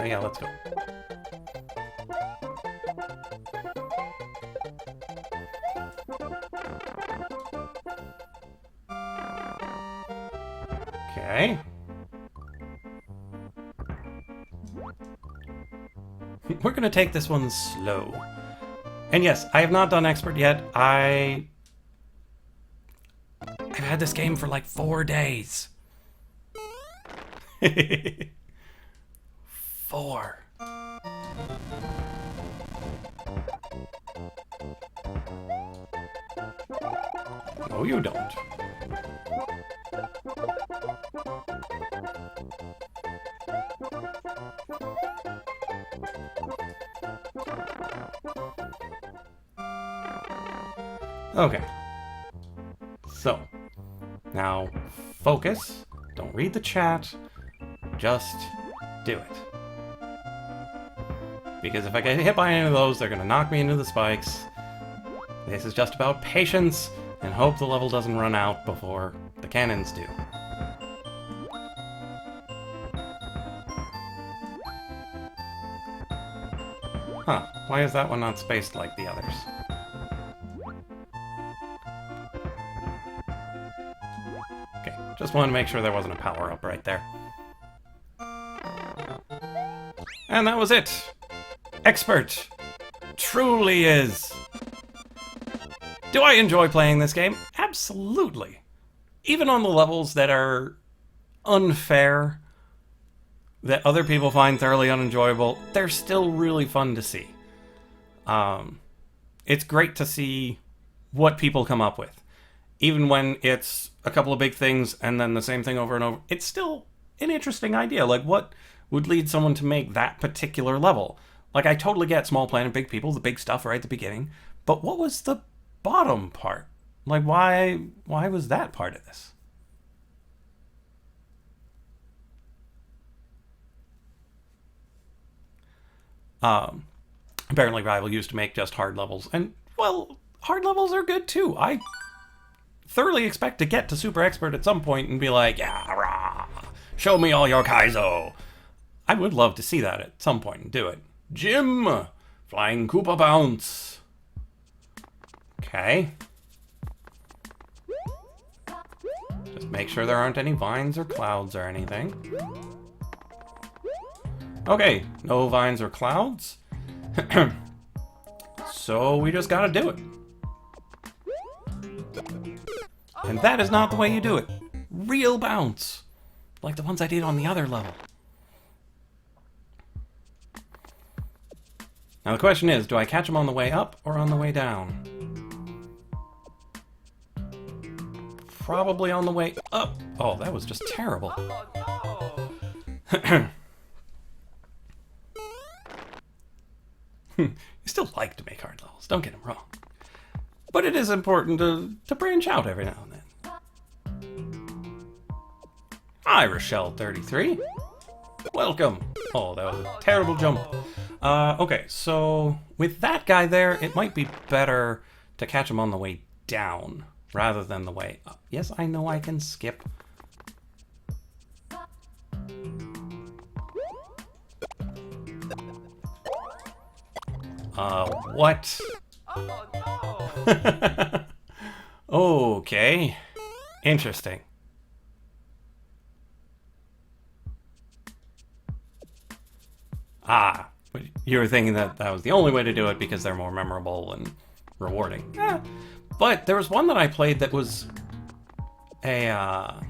Yeah, let's go. Okay. We're gonna take this one slow. And yes, I have not done expert yet. I've had this game for like 4 days. 4. No, you don't. Okay. So, now focus. Don't read the chat. Just do it. Because if I get hit by any of those, they're going to knock me into the spikes. This is just about patience and hope the level doesn't run out before the cannons do. Huh, why is that one not spaced like the others? Okay, just wanted to make sure there wasn't a power-up right there. And that was it! Expert! Truly is! Do I enjoy playing this game? Absolutely! Even on the levels that are unfair, that other people find thoroughly unenjoyable, they're still really fun to see. It's great to see what people come up with. Even when it's a couple of big things and then the same thing over and over, it's still an interesting idea. Like, what would lead someone to make that particular level? Like, I totally get Small Planet, Big People, the big stuff right at the beginning, but what was the bottom part? Like, why was that part of this? Apparently Rival used to make just hard levels, and, well, hard levels are good too. I thoroughly expect to get to Super Expert at some point and be like, yeah, rah, show me all your Kaizo. I would love to see that at some point and do it. Jim! Flying Koopa Bounce. Okay. Just make sure there aren't any vines or clouds or anything. Okay, no vines or clouds. So we just gotta do it. And that is not the way you do it. Real bounce. Like the ones I did on the other level. Now the question is, do I catch them on the way up or on the way down? Probably on the way up. Oh, that was just terrible. You still like to make hard levels, don't get them wrong. But it is important to branch out every now and then. Hi, Rochelle33. Welcome. Oh, that was a terrible jump. Okay, so with that guy there, it might be better to catch him on the way down rather than the way up. Yes, I know I can skip. What? Oh, no. Okay. Interesting. Ah, but you were thinking that that was the only way to do it because they're more memorable and rewarding. Yeah. But there was one that I played that was a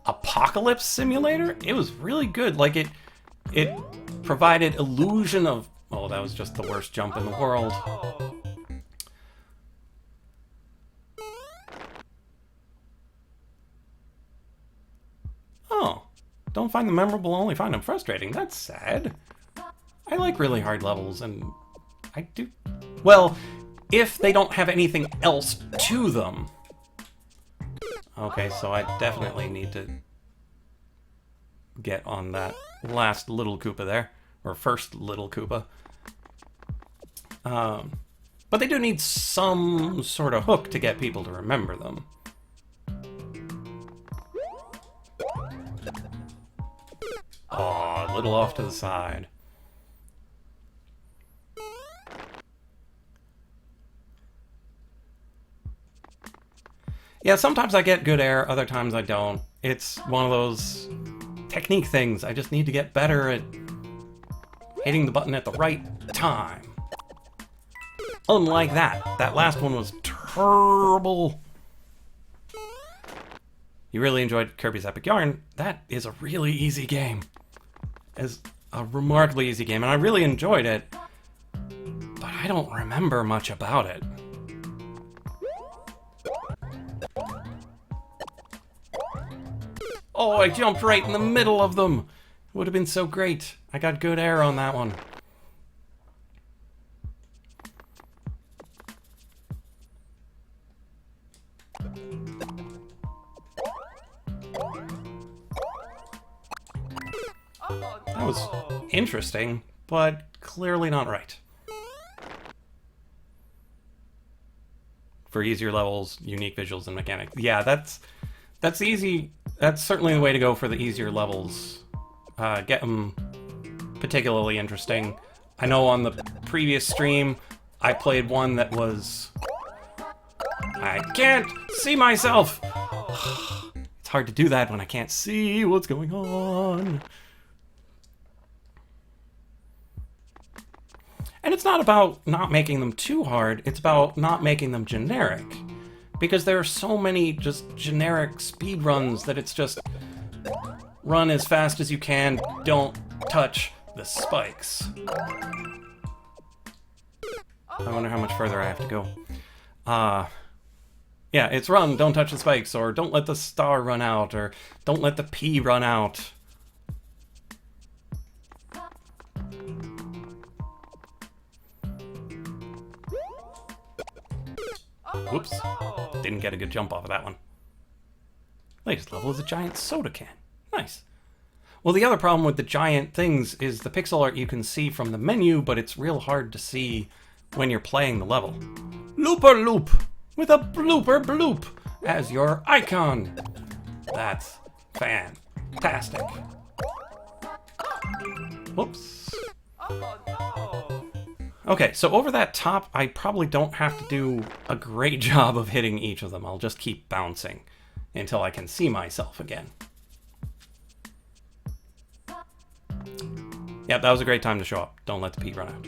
apocalypse simulator. It was really good. Like it provided illusion of, oh, that was just the worst jump in the world. Oh, don't find them memorable, only find them frustrating. That's sad. I like really hard levels, and I do... Well, if they don't have anything else to them. Okay, so I definitely need to get on that last little Koopa there. Or first little Koopa. But they do need some sort of hook to get people to remember them. Oh, a little off to the side. Yeah, sometimes I get good air, other times I don't. It's one of those technique things. I just need to get better at hitting the button at the right time. Unlike that. That last one was terrible. You really enjoyed Kirby's Epic Yarn. That is a really easy game. It's a remarkably easy game, and I really enjoyed it. But I don't remember much about it. Oh, I jumped right in the middle of them. It would have been so great. I got good air on that one. That was interesting, but clearly not right. For easier levels, unique visuals and mechanics. Yeah, that's easy. That's certainly the way to go for the easier levels. Get them particularly interesting. I know on the previous stream, I played one that was... I can't see myself! It's hard to do that when I can't see what's going on. And it's not about not making them too hard, it's about not making them generic. Because there are so many just generic speedruns that it's just run as fast as you can, don't touch the spikes. I wonder how much further I have to go. Yeah, it's run, don't touch the spikes, or don't let the star run out, or don't let the P run out. Whoops. Didn't get a good jump off of that one. Latest level is a giant soda can. Nice. Well, the other problem with the giant things is the pixel art you can see from the menu, but it's real hard to see when you're playing the level. Looper Loop! With a blooper bloop as your icon! That's fantastic. Whoops. Okay, so over that top, I probably don't have to do a great job of hitting each of them. I'll just keep bouncing until I can see myself again. Yep, that was a great time to show up. Don't let the P run out.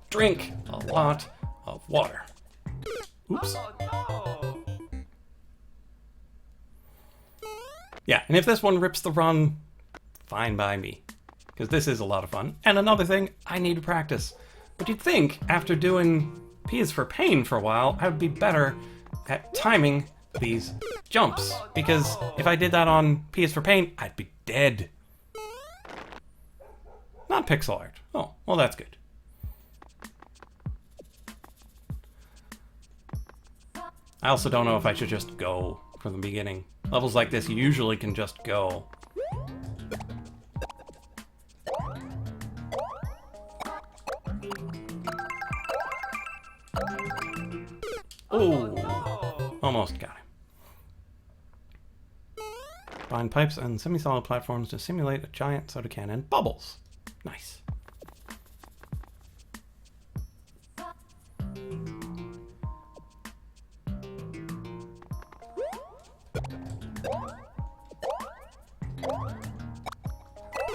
Drink a lot of water. Oops. Yeah, and if this one rips the run, fine by me. Because this is a lot of fun. And another thing, I need to practice. But you'd think, after doing P is for Pain for a while, I would be better at timing these jumps. Because if I did that on P is for Pain, I'd be dead. Not pixel art. Oh, well that's good. I also don't know if I should just go from the beginning. Levels like this usually can just go. Oh, almost got him. Bind pipes and semi-solid platforms to simulate a giant soda can and bubbles. Nice.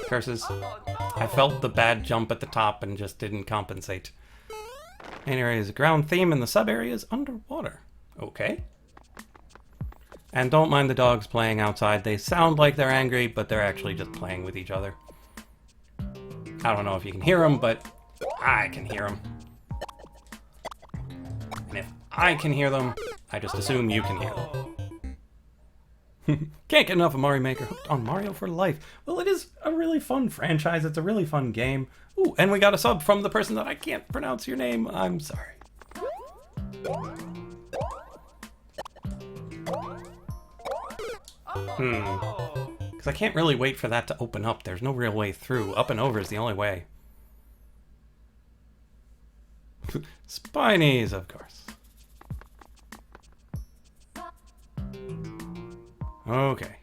Curses. I felt the bad jump at the top and just didn't compensate. Main area is a ground theme and the sub area is underwater. Okay. And don't mind the dogs playing outside. They sound like they're angry, but they're actually just playing with each other. I don't know if you can hear them, but I can hear them. And if I can hear them, I just assume you can hear them. Can't get enough of Mario Maker. Hooked on Mario for life. Well, it is a really fun franchise. It's a really fun game. Ooh, and we got a sub from the person that I can't pronounce your name. I'm sorry. Because I can't really wait for that to open up. There's no real way through. Up and over is the only way. Spinies, of course. Okay.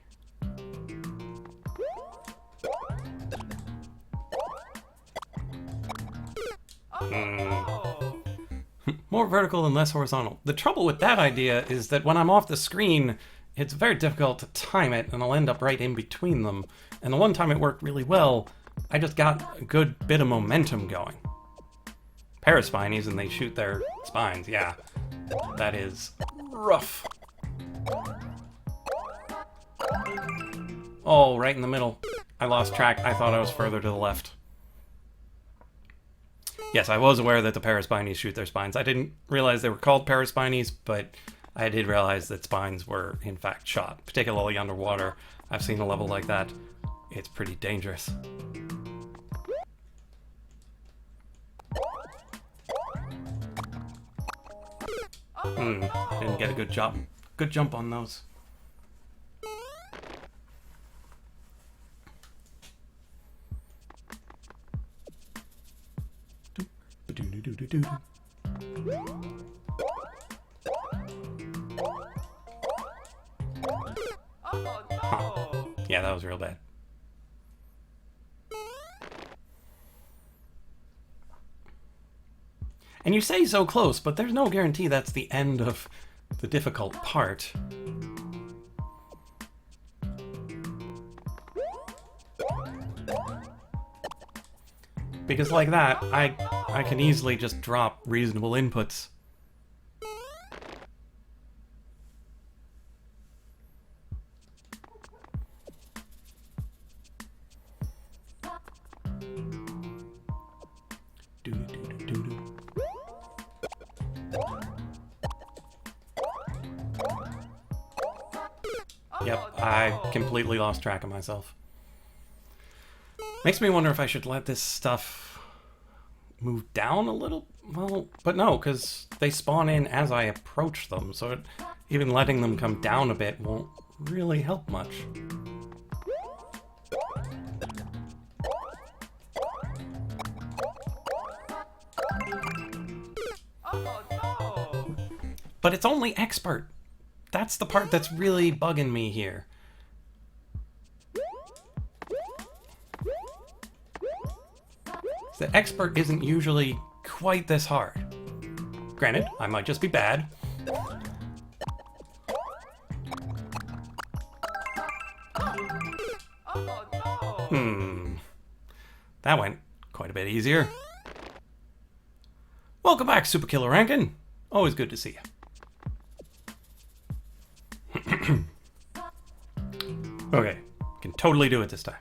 More vertical and less horizontal. The trouble with that idea is that when I'm off the screen, it's very difficult to time it, and I'll end up right in between them. And the one time it worked really well, I just got a good bit of momentum going. Paraspinies, and they shoot their spines, yeah. That is rough. Oh, right in the middle. I lost track. I thought I was further to the left. Yes, I was aware that the paraspinies shoot their spines. I didn't realize they were called paraspinies, but I did realize that spines were, in fact, shot, particularly underwater. I've seen a level like that. It's pretty dangerous. Didn't get a good jump on those. Huh. Yeah, that was real bad. And you say so close, but there's no guarantee that's the end of the difficult part. Because like that, I can easily just drop reasonable inputs. Yep, I completely lost track of myself. Makes me wonder if I should let this stuff move down a little. Well, but no, because they spawn in as I approach them, so even letting them come down a bit won't really help much. But it's only expert. That's the part that's really bugging me here. The expert isn't usually quite this hard. Granted, I might just be bad. That went quite a bit easier. Welcome back, Super Killer Rankin. Always good to see you. Okay, can totally do it this time.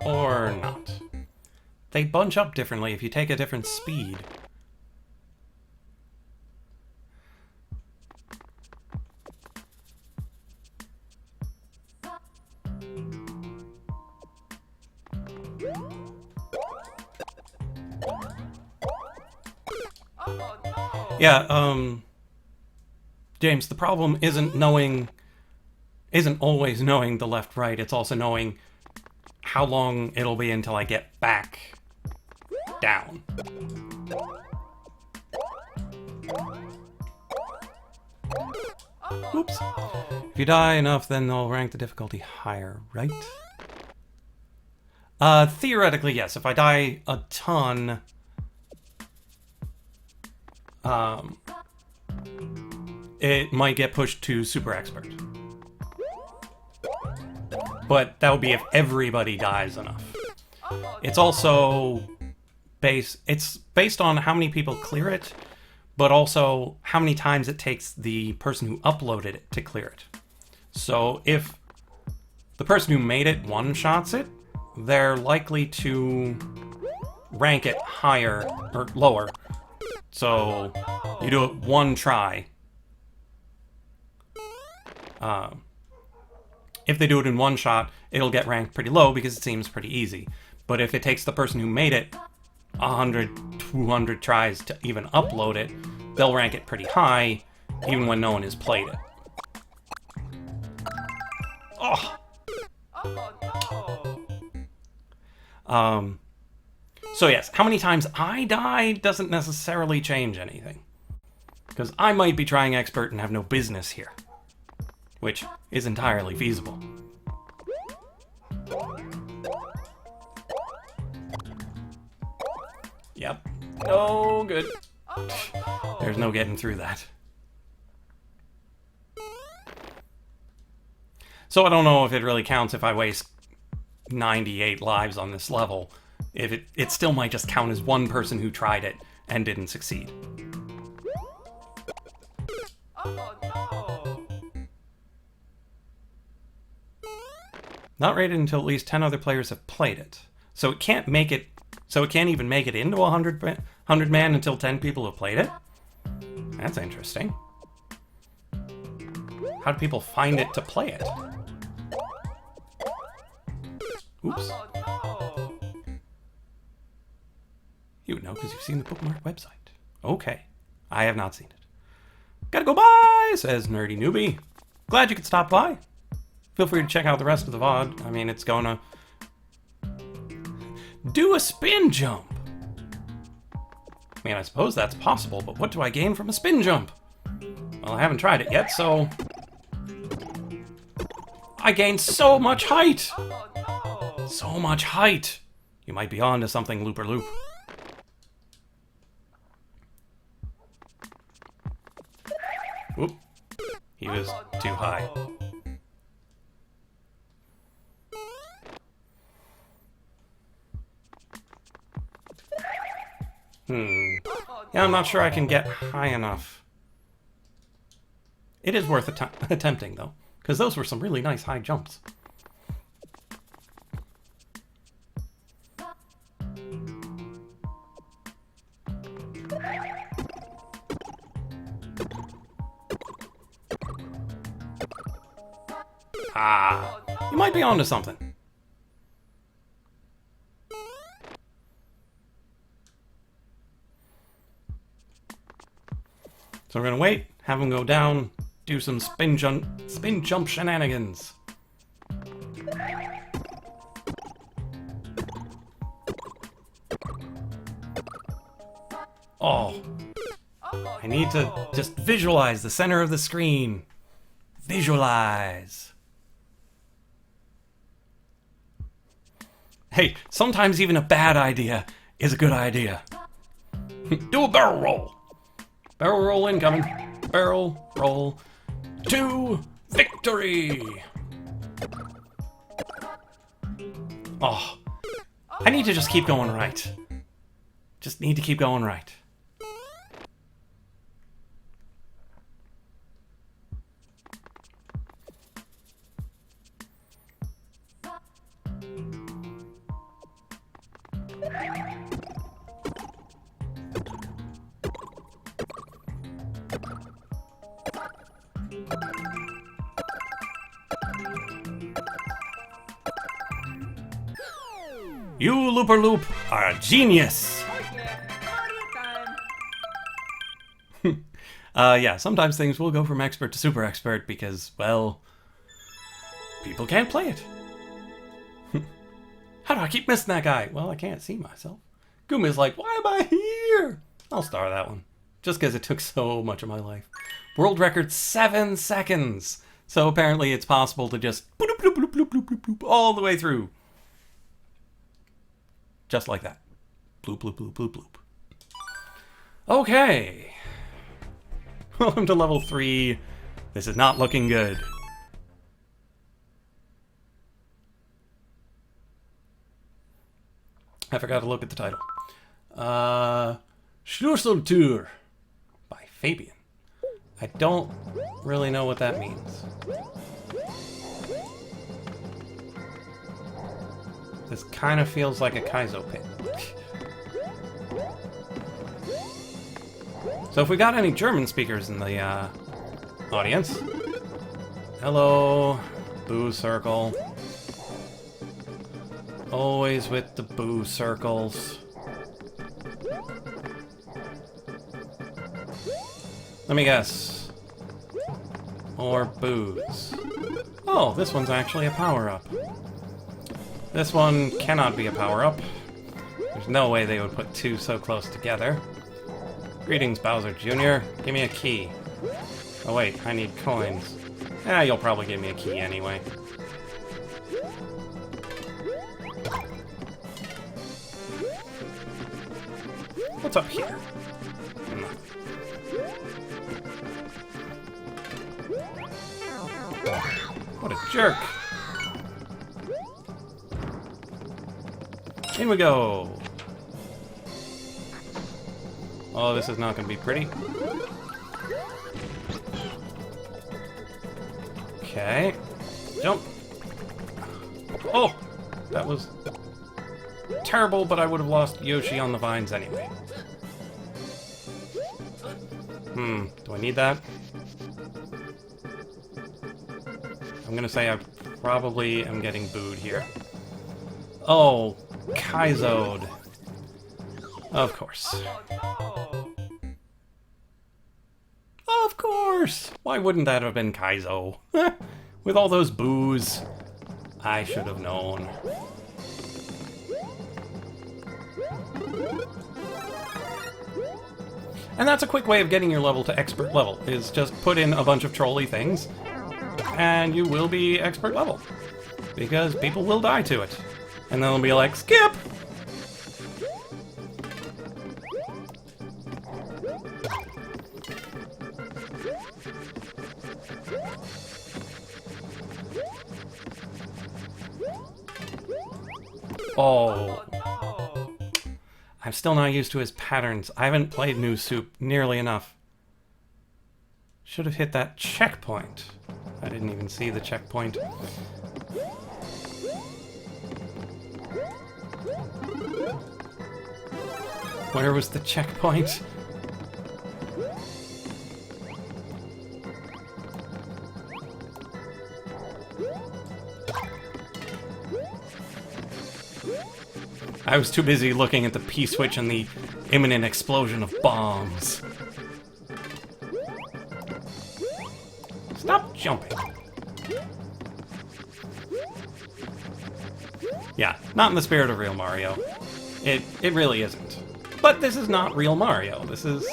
Or not. They bunch up differently if you take a different speed. Yeah, James, the problem isn't always knowing the left-right, it's also knowing how long it'll be until I get back down. Oops. If you die enough, then they'll rank the difficulty higher, right? Theoretically, yes. If I die a ton, it might get pushed to Super Expert. But that would be if everybody dies enough. It's also based on how many people clear it, but also how many times it takes the person who uploaded it to clear it. So if the person who made it one-shots it, they're likely to rank it higher or lower. So you do it one try. If they do it in one shot, it'll get ranked pretty low because it seems pretty easy. But if it takes the person who made it 100, 200 tries to even upload it, they'll rank it pretty high, even when no one has played it. Oh! So yes, how many times I die doesn't necessarily change anything. Because I might be trying expert and have no business here. Which is entirely feasible. Yep. Oh, good. There's no getting through that. So I don't know if it really counts if I waste 98 lives on this level. If it still might just count as one person who tried it and didn't succeed. Oh no! Not rated until at least 10 other players have played it. So it can't make it. So it can't even make it into 100 man until 10 people have played it? That's interesting. How do people find it to play it? Oops. Oh no! You would know because you've seen the bookmark website. Okay. I have not seen it. Gotta go bye, says Nerdy Newbie. Glad you could stop by. Feel free to check out the rest of the VOD. I mean, it's gonna do a spin jump. I mean, I suppose that's possible, but what do I gain from a spin jump? Well, I haven't tried it yet, so I gain so much height. Oh no! So much height. You might be on to something, Looper Loop. Whoop. He was too high. Yeah, I'm not sure I can get high enough. It is worth attempting, though, because those were some really nice high jumps. Ah, you might be onto something. So we're gonna wait, have him go down, do some spin jump shenanigans. Oh, I need to just visualize the center of the screen. Visualize. Hey, sometimes even a bad idea is a good idea. Do a barrel roll. Barrel roll incoming. Barrel roll to victory. Oh, I need to just keep going right. Just need to keep going right. You, Looper Loop, are a genius! Yeah, sometimes things will go from expert to super expert because, well, people can't play it. How do I keep missing that guy? Well, I can't see myself. Guma's like, why am I here? I'll star that one. Just because it took so much of my life. World record 7 seconds. So apparently it's possible to just bloop, bloop, bloop, bloop, bloop, bloop, bloop, all the way through. Just like that. Bloop, bloop, bloop, bloop, bloop. Okay. Welcome to level 3. This is not looking good. I forgot to look at the title. Schlüsseltür by Fabian. I don't really know what that means. This kind of feels like a Kaizo pit. So if we got any German speakers in the audience, hello, Boo Circle. Always with the Boo Circles. Let me guess. More boos. Oh, this one's actually a power-up. This one cannot be a power-up. There's no way they would put two so close together. Greetings, Bowser Jr. Give me a key. Oh wait, I need coins. Yeah, you'll probably give me a key anyway. What's up here? What a jerk! In we go! Oh, this is not going to be pretty. Okay. Jump! Oh! That was terrible, but I would have lost Yoshi on the vines anyway. Do I need that? I'm gonna say I probably am getting booed here. Oh, Kaizo'd. Of course. Oh Of course! Why wouldn't that have been Kaizo? With all those boos. I should have known. And that's a quick way of getting your level to expert level, is just put in a bunch of trolley things, and you will be expert level. Because people will die to it. And then they'll be like, skip! Oh. no! I'm still not used to his patterns. I haven't played New Soup nearly enough. Should have hit that checkpoint. I didn't even see the checkpoint. Where was the checkpoint? I was too busy looking at the P-switch and the imminent explosion of bombs. Stop jumping. Yeah, not in the spirit of real Mario. It really isn't. But this is not real Mario. This is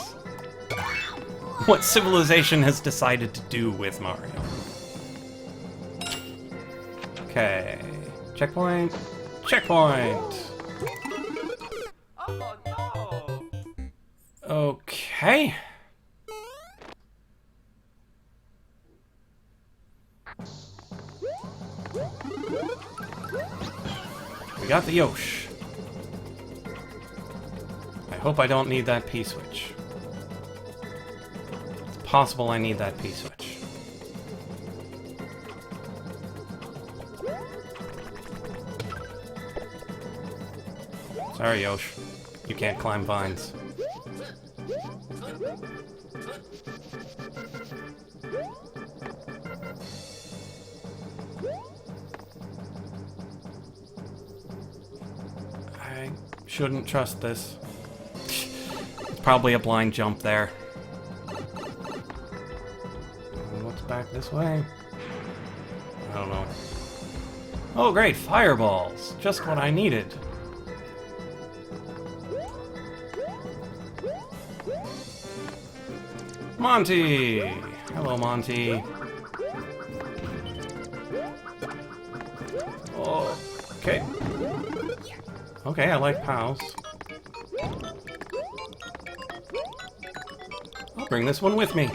what Civilization has decided to do with Mario. Okay. Checkpoint. Checkpoint. Oh no! Okay. We got the Yosh. I hope I don't need that P-switch. It's possible I need that P-switch. Sorry, Yosh. You can't climb vines. I shouldn't trust this. It's probably a blind jump there. What's back this way? I don't know. Oh great, fireballs! Just what I needed. Monty! Hello, Monty. Oh, okay. Okay, I like pals. I'll bring this one with me.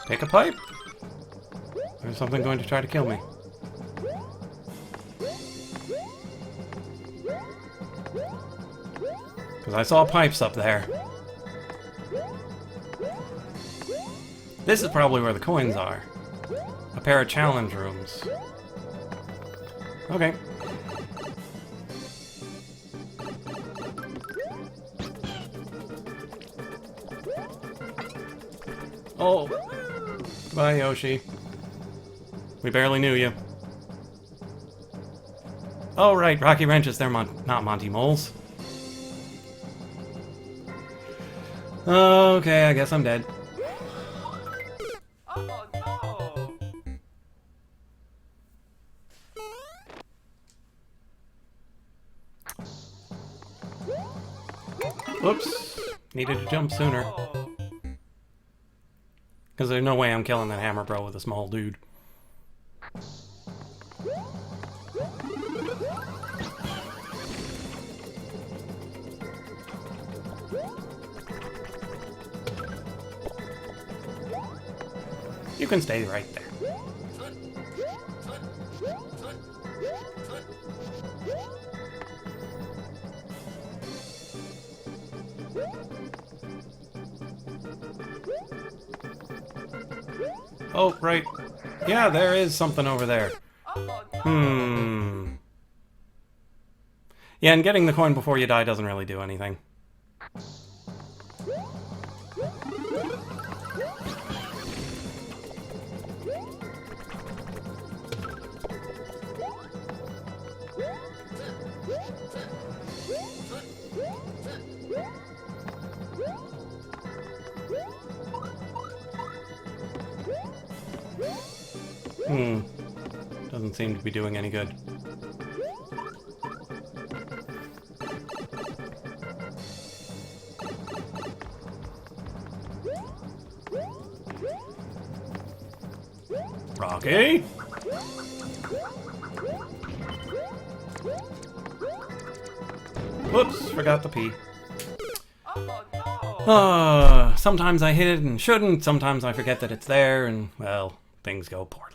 Pick a pipe? Or is something going to try to kill me? Because I saw pipes up there. This is probably where the coins are. A pair of challenge rooms. Okay. Oh. Goodbye, Yoshi. We barely knew you. Oh, right. Rocky Wrenches. They're not Monty Moles. Okay, I guess I'm dead. Oh no! Oops. Needed to jump sooner. Oh. Because there's no way I'm killing that hammer bro with a small dude. You can stay right there. Oh, right. Yeah, there is something over there. Yeah, and getting the coin before you die doesn't really do anything. Doesn't seem to be doing any good. Rocky? Whoops, forgot to pee. Sometimes I hit it and shouldn't, sometimes I forget that it's there, and, well, things go poorly.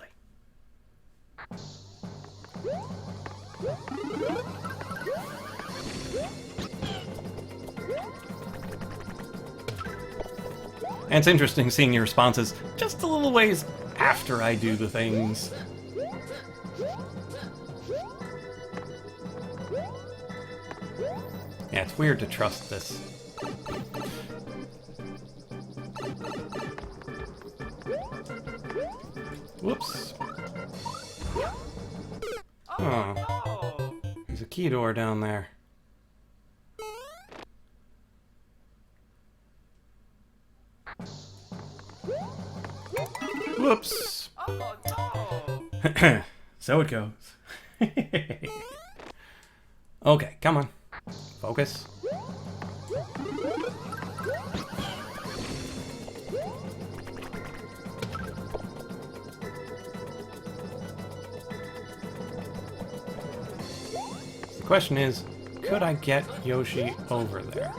And it's interesting seeing your responses just a little ways after I do the things. Yeah, it's weird to trust this. Whoops. Oh. There's a key door down there. Whoops. So it goes. Okay, come on. Focus. The question is, could I get Yoshi over there?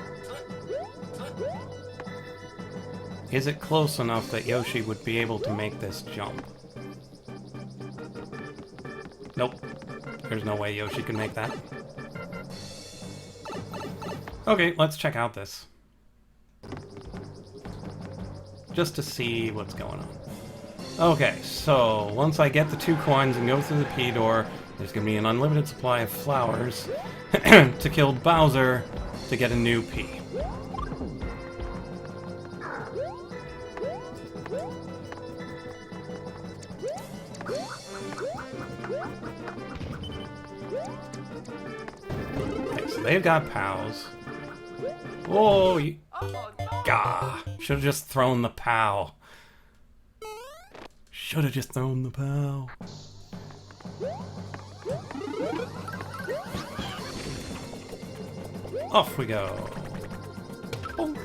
Is it close enough that Yoshi would be able to make this jump? Nope. There's no way Yoshi can make that. Okay, let's check out this. Just to see what's going on. Okay, so once I get the 2 coins and go through the P door, there's going to be an unlimited supply of flowers to kill Bowser to get a new P. Okay, so they've got POWs. Whoa, you... Gah! Should've just thrown the POW. Should've just thrown the POW. Off we go. Boom.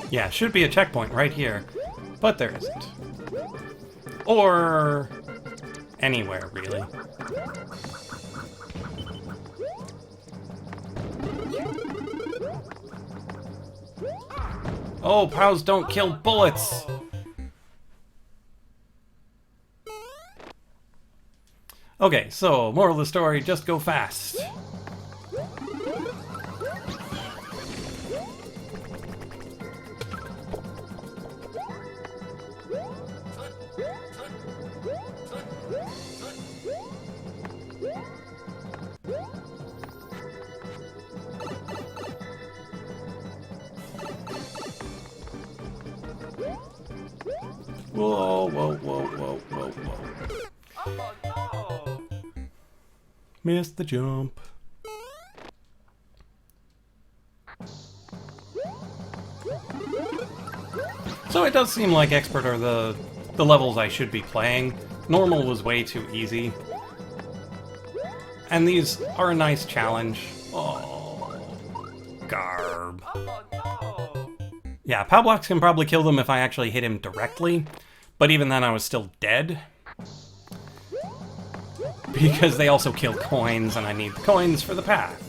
Yeah, should be a checkpoint right here, but there isn't. Or anywhere, really. Oh, POWs don't kill bullets! Okay, so, moral of the story, just go fast. Whoa, whoa, whoa, whoa, whoa, whoa. Missed the jump. does seem like expert are the levels I should be playing. Normal was way too easy. And these are a nice challenge. Oh, garb. Oh no! Yeah, Pow Blocks can probably kill them if I actually hit him directly, but even then I was still dead. Because they also kill coins, and I need coins for the path.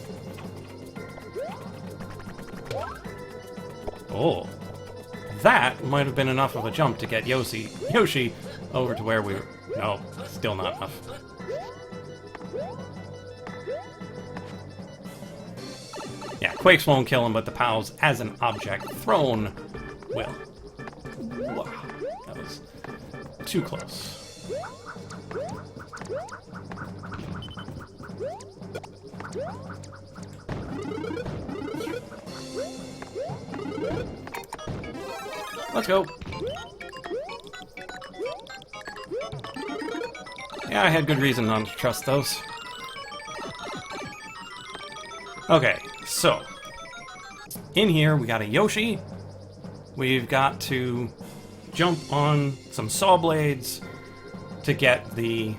Oh. That might have been enough of a jump to get Yoshi over to where we were. No, still not enough. Yeah, Quakes won't kill him, but the Pows as an object thrown will. Wow, that was too close. Let's go. Yeah, I had good reason not to trust those. Okay, so in here we got a Yoshi. We've got to jump on some saw blades to get the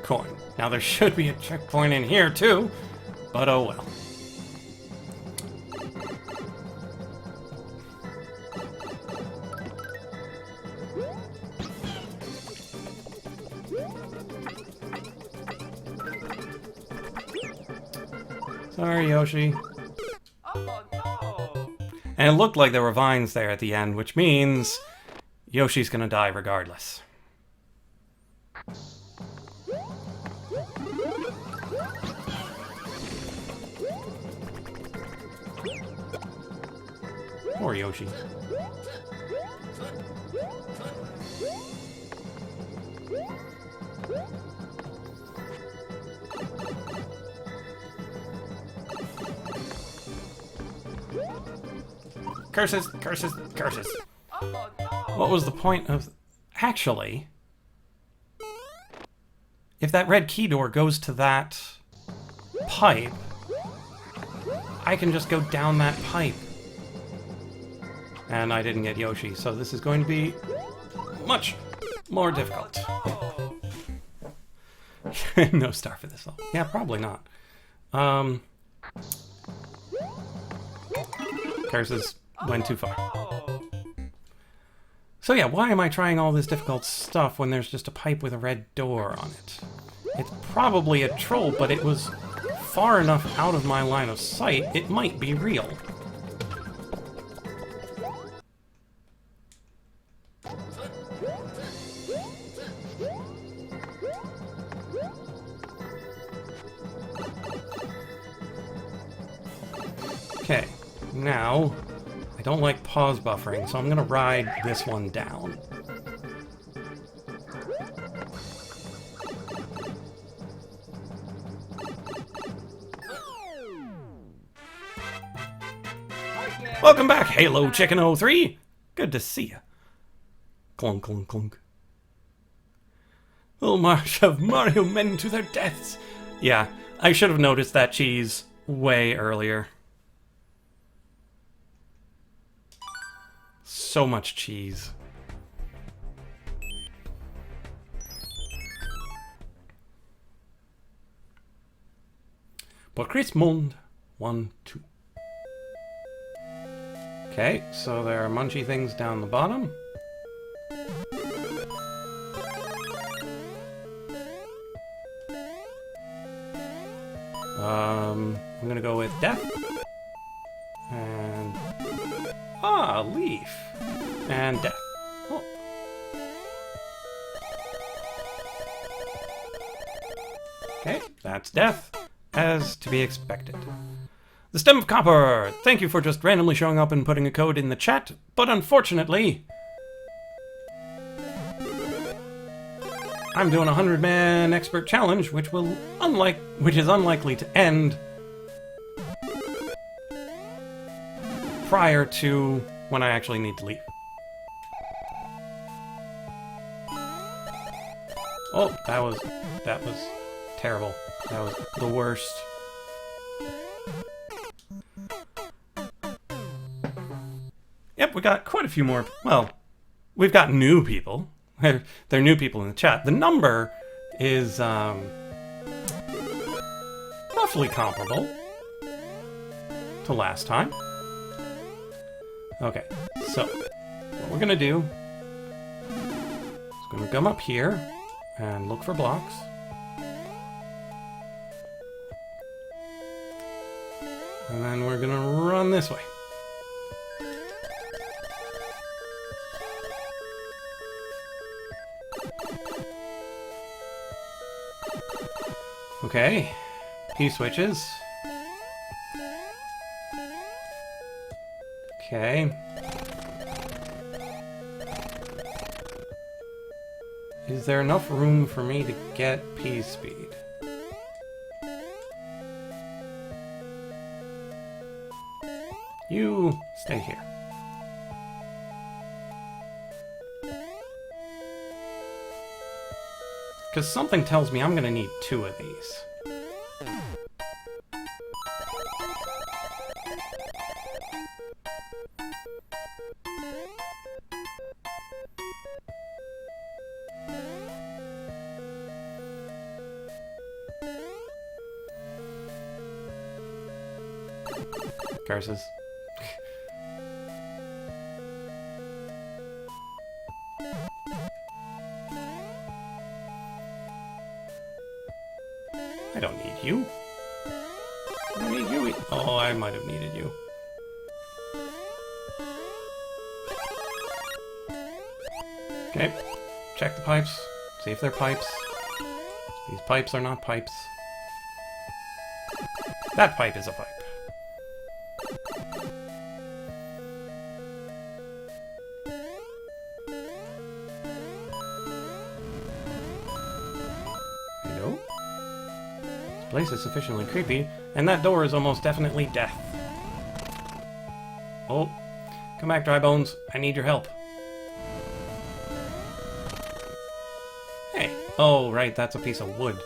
coin. Now there should be a checkpoint in here too, but oh well. Sorry, Yoshi. Oh no! And it looked like there were vines there at the end, which means Yoshi's gonna die regardless. Poor Yoshi. Curses, curses, curses. Oh no! What was the point of... Actually, if that red key door goes to that pipe, I can just go down that pipe. And I didn't get Yoshi, so this is going to be much more difficult. Oh, No star for this level. Yeah, probably not. Curses went too far. no! So yeah, why am I trying all this difficult stuff when there's just a pipe with a red door on it? It's probably a troll, but it was far enough out of my line of sight, it might be real. Okay, now, I don't like pause buffering, so I'm gonna ride this one down. Oh yeah! Welcome back, Halo Chicken 03! Good to see ya. Clunk, clunk, clunk. Oh, march of Mario men to their deaths! Yeah, I should have noticed that cheese way earlier. So much cheese. Por Chris Mund, 1, 2. Okay, so there are munchy things down the bottom. I'm gonna go with death. And... Ah, leaf. And death. Oh. Okay, that's death, as to be expected. The Stem of Copper! Thank you for just randomly showing up and putting a code in the chat, but unfortunately... I'm doing a 100-man expert challenge, which is unlikely to end prior to when I actually need to leave. Oh, that was terrible. That was the worst. Yep, we got quite a few more. Well, we've got new people. There are new people in the chat. The number is roughly comparable to last time. Okay, so what we're gonna do is gonna come up here and look for blocks. And then we're gonna run this way. Okay, P-switches. Okay. Is there enough room for me to get P-speed? You stay here. Because something tells me I'm going to need 2 of these. Curses. I don't need you. I don't need you. Oh, I might have needed you. Okay. Check the pipes. See if they're pipes. These pipes are not pipes. That pipe is a pipe. Hello? This place is sufficiently creepy, and that door is almost definitely death. Oh, come back, Dry Bones. I need your help. Hey. Oh, right, that's a piece of wood.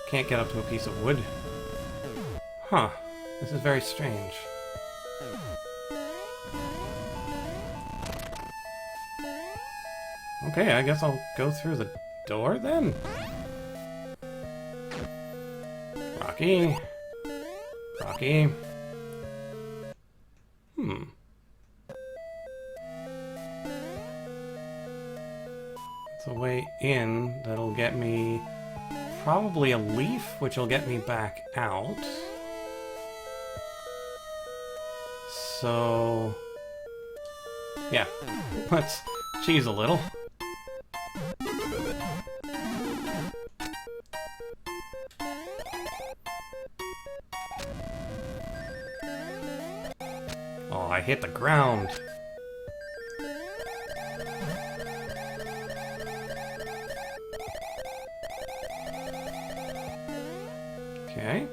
Can't get up to a piece of wood. Huh. This is very strange. Okay, I guess I'll go through the door then. Rocky. Rocky. It's a way in that'll get me probably a leaf, which will get me back out. So, yeah, let's cheese a little. Oh, I hit the ground. Okay.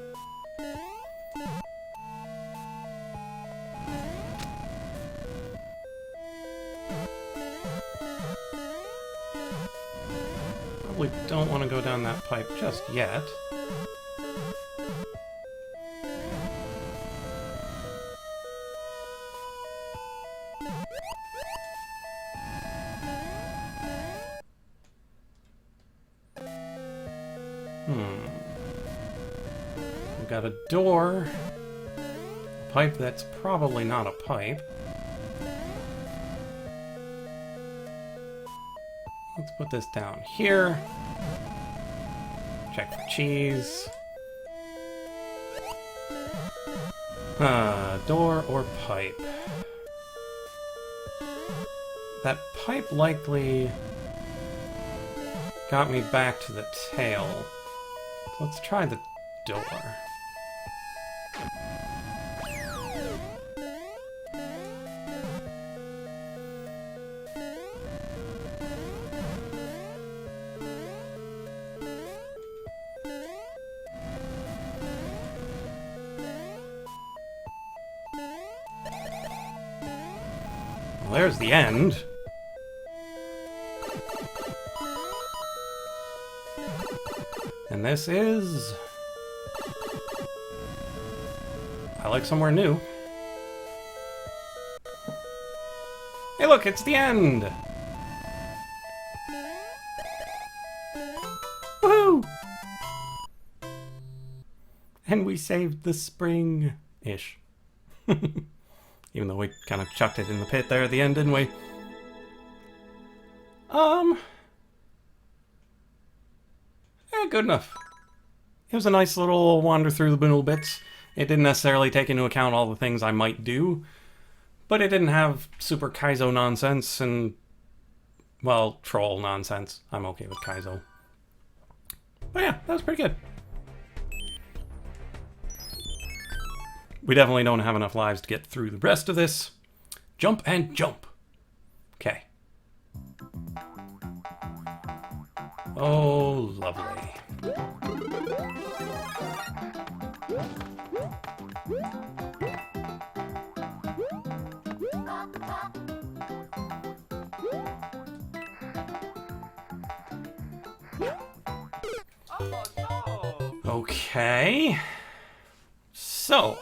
Probably don't want to go down that pipe just yet. We've got a door. A pipe that's probably not a pipe. Let's put this down here. Check for cheese. Door or pipe? That pipe likely got me back to the tail. So let's try the door. Well, there's the end. And this is... I like somewhere new. Hey look, it's the end! And we saved the spring-ish. Even though we kind of chucked it in the pit there at the end, didn't we? Good enough. It was a nice little wander through the middle bits. It didn't necessarily take into account all the things I might do, but it didn't have super Kaizo nonsense and, well, troll nonsense. I'm okay with Kaizo. But yeah, that was pretty good. We definitely don't have enough lives to get through the rest of this. Jump and jump. Okay. Oh, lovely. Oh no! Okay. So.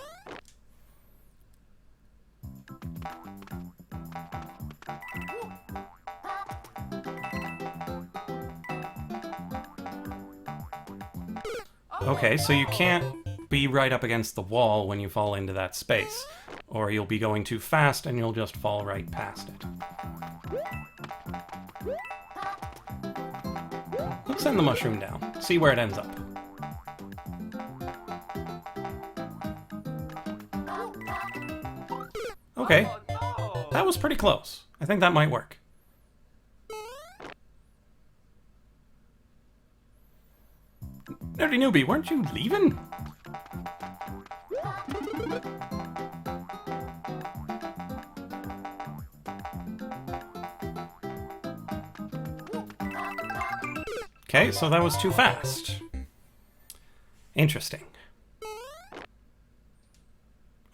Okay, so you can't be right up against the wall when you fall into that space, or you'll be going too fast and you'll just fall right past it. Let's send the mushroom down, see where it ends up. Okay, Oh no! that was pretty close. I think that might work. Nerdy newbie, weren't you leaving? Okay, so that was too fast. Interesting.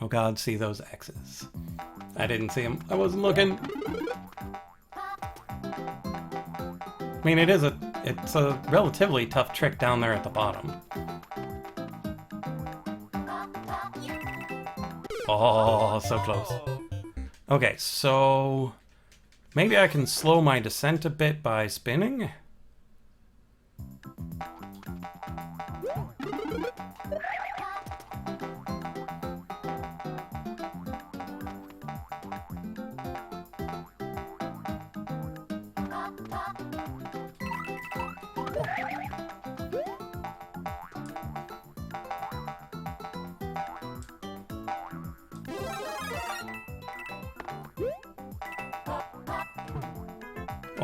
Oh god, see those X's. I didn't see them. I wasn't looking. I mean, it's a relatively tough trick down there at the bottom. Oh, so close. Okay, so maybe I can slow my descent a bit by spinning?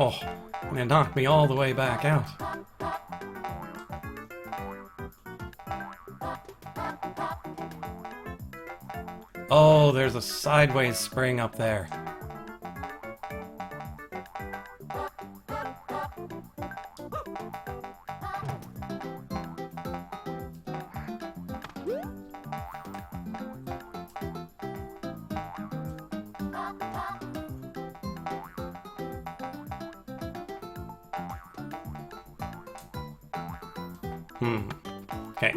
Oh, and it knocked me all the way back out. Oh, there's a sideways spring up there. Okay.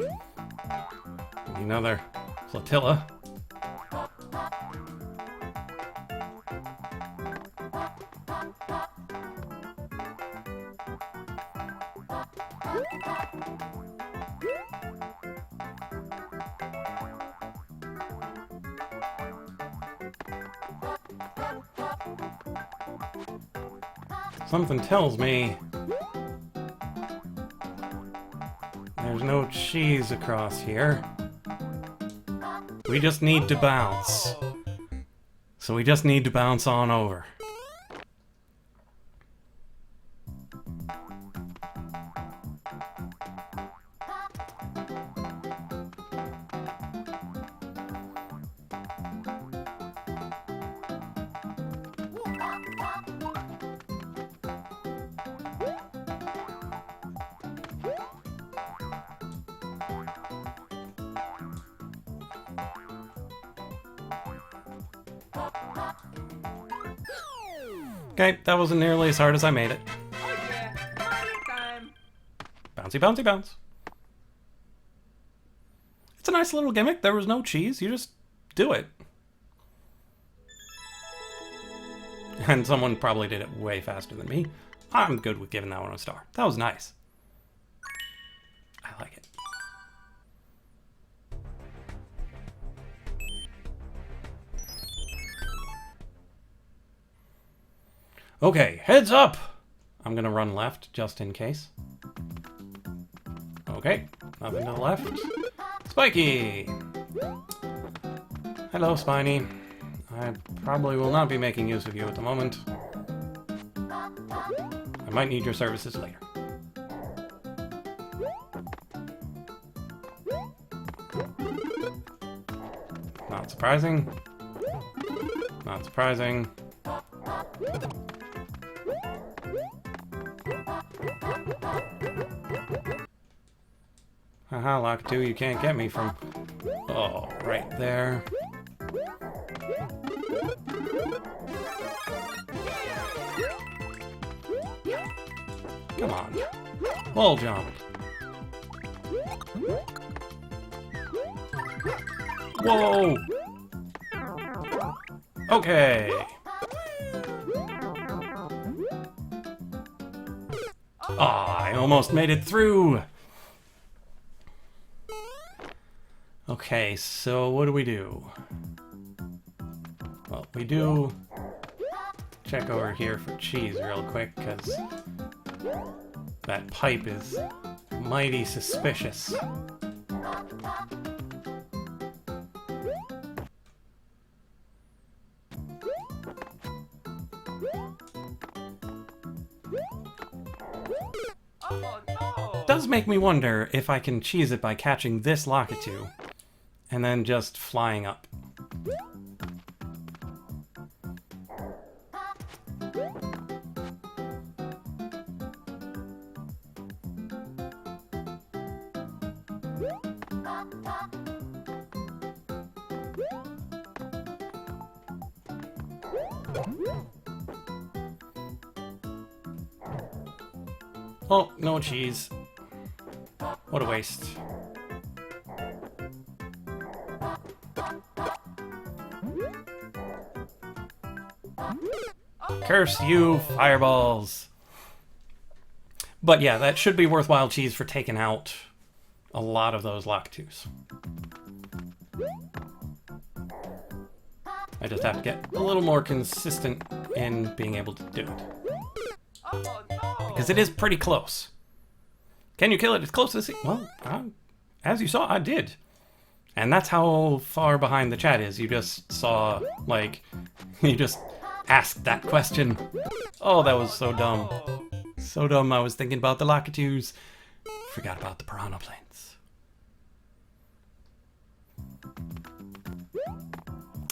Another flotilla. Something tells me there's no cheese across here. We just need to bounce. So we just need to bounce on over. Okay, that wasn't nearly as hard as I made it. Oh yeah! Party time! Bouncy, bouncy, bounce. It's a nice little gimmick. There was no cheese. You just do it. And someone probably did it way faster than me. I'm good with giving that one a star. That was nice. I like it. Okay, heads up! I'm gonna run left just in case. Okay, nothing to the left. Spiky! Hello, Spiny. I probably will not be making use of you at the moment. I might need your services later. Not surprising. Not surprising. Haha, Lock 2, you can't get me from... Oh, right there. Come on. Wall jump. Whoa! Okay. Ah, I almost made it through. Okay, so what do? Well, we do check over here for cheese real quick, because that pipe is mighty suspicious. Oh no! Does make me wonder if I can cheese it by catching this Lockatoo and then just flying up. Oh, no cheese. What a waste. Curse you, fireballs. But yeah, that should be worthwhile cheese for taking out a lot of those Lockatoos. I just have to get a little more consistent in being able to do it. Oh no! Because it is pretty close. Can you kill it as close as... Well, as you saw, I did. And that's how far behind the chat is. You just saw, like... You just asked that question. Oh, that was so dumb. So dumb, I was thinking about the Lockatoos. Forgot about the piranha planes.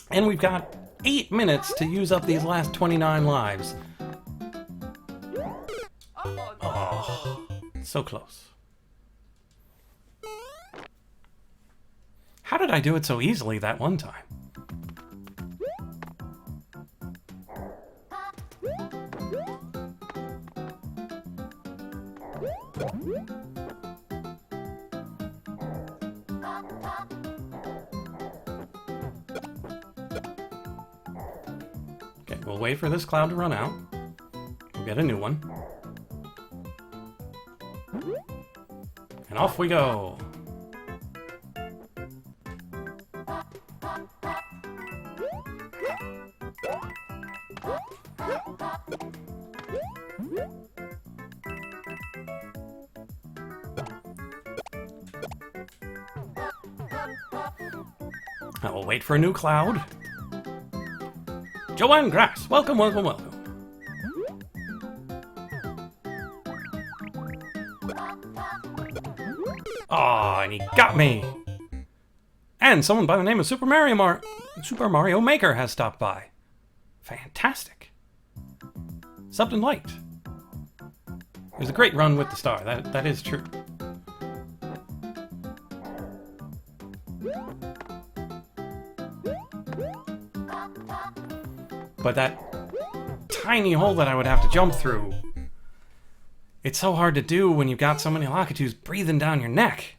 And we've got 8 minutes to use up these last 29 lives. Oh, so close. How did I do it so easily that one time? Okay, we'll wait for this cloud to run out. We'll get a new one. And off we go. I will wait for a new cloud. Joanne Grass, welcome, welcome, welcome. Aw, and he got me. And someone by the name of Super Mario Maker has stopped by. Fantastic. Subbed and liked. It was a great run with the star. That is true. But that tiny hole that I would have to jump through, it's so hard to do when you've got so many Lockatoos breathing down your neck.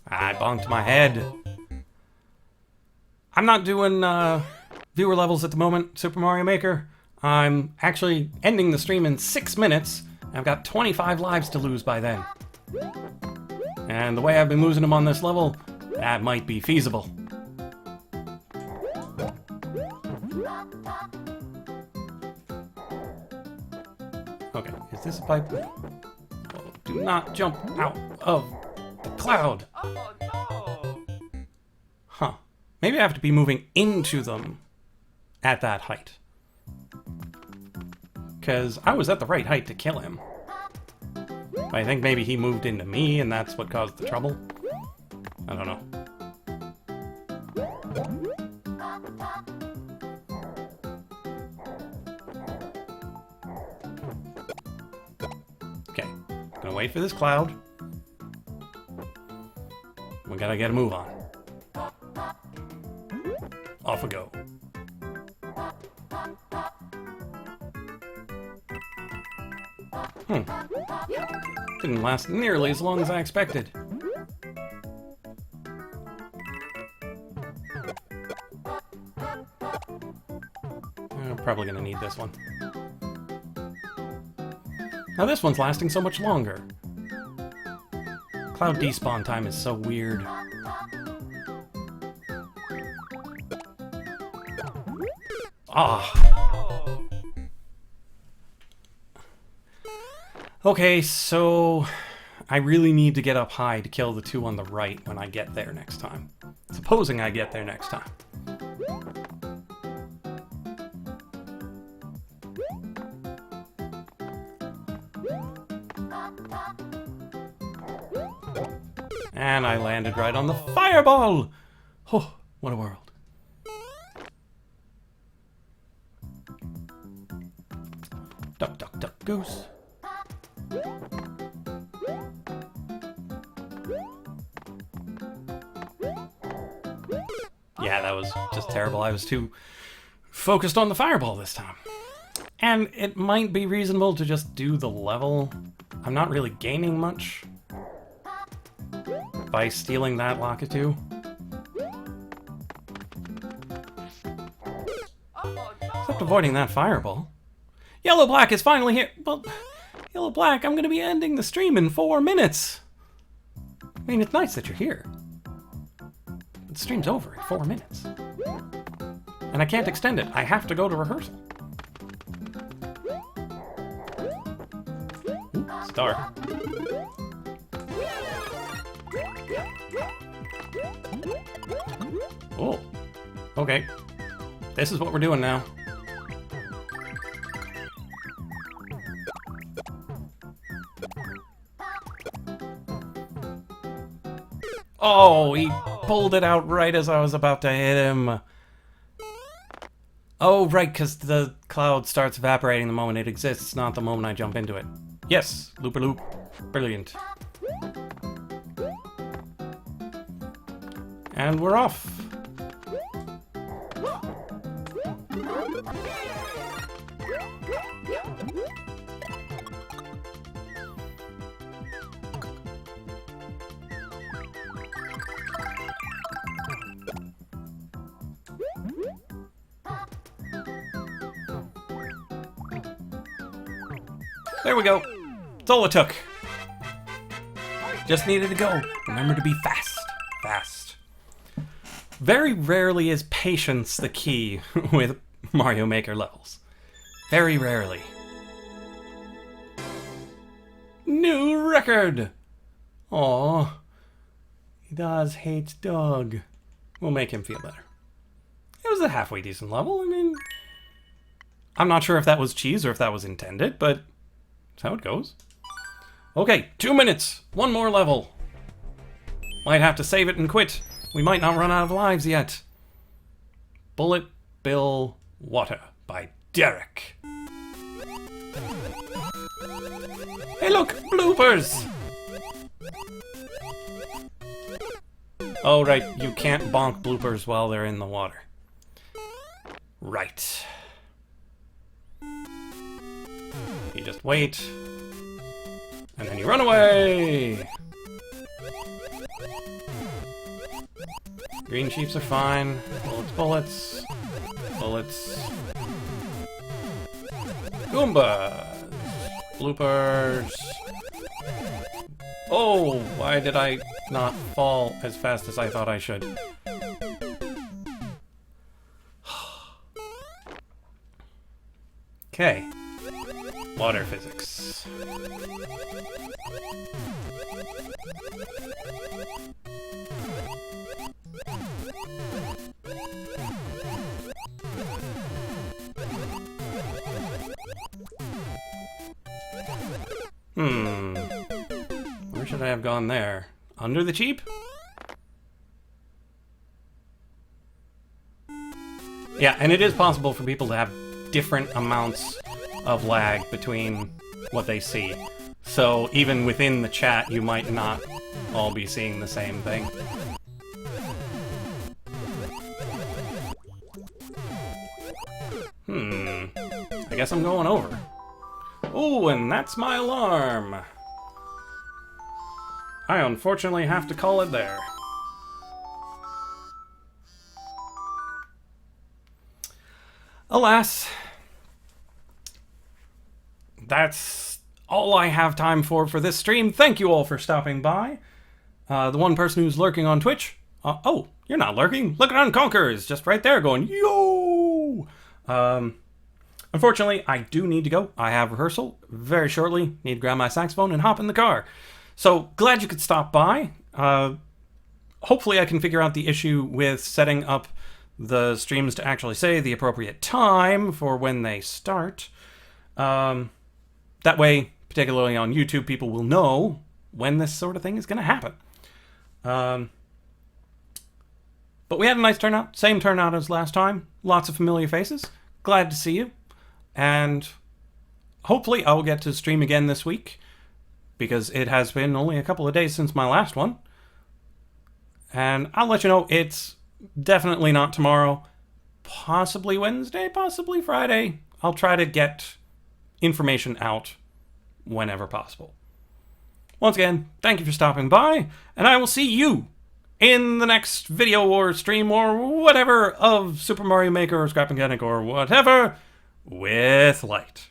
I bonked my head. I'm not doing viewer levels at the moment, Super Mario Maker. I'm actually ending the stream in 6 minutes. I've got 25 lives to lose by then. And the way I've been losing him on this level, that might be feasible. Okay, is this a pipe? Oh, do not jump out of the cloud. Oh no! Huh. Maybe I have to be moving into them at that height. Because I was at the right height to kill him. I think maybe he moved into me and that's what caused the trouble. I don't know. Okay, gonna wait for this cloud. We gotta get a move on. Off we go. Didn't last nearly as long as I expected. I'm probably gonna need this one. Now this one's lasting so much longer. Cloud despawn time is so weird. Ah. Okay, so I really need to get up high to kill the two on the right when I get there next time. Supposing I get there next time. And I landed right on the fireball! Oh, what a world. Duck, duck, duck, goose. Yeah, that was just terrible. I was too focused on the fireball this time. And it might be reasonable to just do the level. I'm not really gaining much by stealing that Lakitu. Except avoiding that fireball. Yellow-Black is finally here. Well, Yellow-Black, I'm going to be ending the stream in 4 minutes. I mean, it's nice that you're here. But the stream's over in 4 minutes. And I can't extend it. I have to go to rehearsal. Ooh, star. Oh, okay. This is what we're doing now. Oh, he pulled it out right as I was about to hit him. Oh, right, because the cloud starts evaporating the moment it exists, not the moment I jump into it. Yes, looper loop. Brilliant. And we're off. There we go. That's all it took. Just needed to go. Remember to be fast. Fast. Very rarely is patience the key with Mario Maker levels. Very rarely. New record! Aw. He does hate dog. We'll make him feel better. It was a halfway decent level. I mean, I'm not sure if that was cheese or if that was intended, but that's how it goes. Okay, 2 minutes. One more level. Might have to save it and quit. We might not run out of lives yet. Bullet Bill Water by Derek. Hey look, bloopers! Oh right, you can't bonk bloopers while they're in the water. Right. You just wait. And then you run away! Green sheeps are fine. Bullets, bullets. Bullets. Goombas! Bloopers. Oh, why did I not fall as fast as I thought I should? Okay. Water physics. Where should I have gone there? Under the Jeep? Yeah, and it is possible for people to have different amounts of lag between what they see. So even within the chat, you might not all be seeing the same thing. I guess I'm going over. Oh, and that's my alarm. I unfortunately have to call it there. Alas, that's all I have time for this stream. Thank you all for stopping by. The one person who's lurking on Twitch. Oh, you're not lurking. Look at Unconquer's just right there going, yo! Unfortunately, I do need to go. I have rehearsal very shortly. Need to grab my saxophone and hop in the car. So, glad you could stop by. Hopefully I can figure out the issue with setting up the streams to actually say the appropriate time for when they start. That way, particularly on YouTube, people will know when this sort of thing is going to happen. But we had a nice turnout. Same turnout as last time. Lots of familiar faces. Glad to see you. And hopefully I will get to stream again this week, because it has been only a couple of days since my last one. And I'll let you know, it's definitely not tomorrow. Possibly Wednesday, possibly Friday. I'll try to get information out whenever possible. Once again, thank you for stopping by, and I will see you in the next video or stream or whatever of Super Mario Maker or Scrap Mechanic or whatever with light.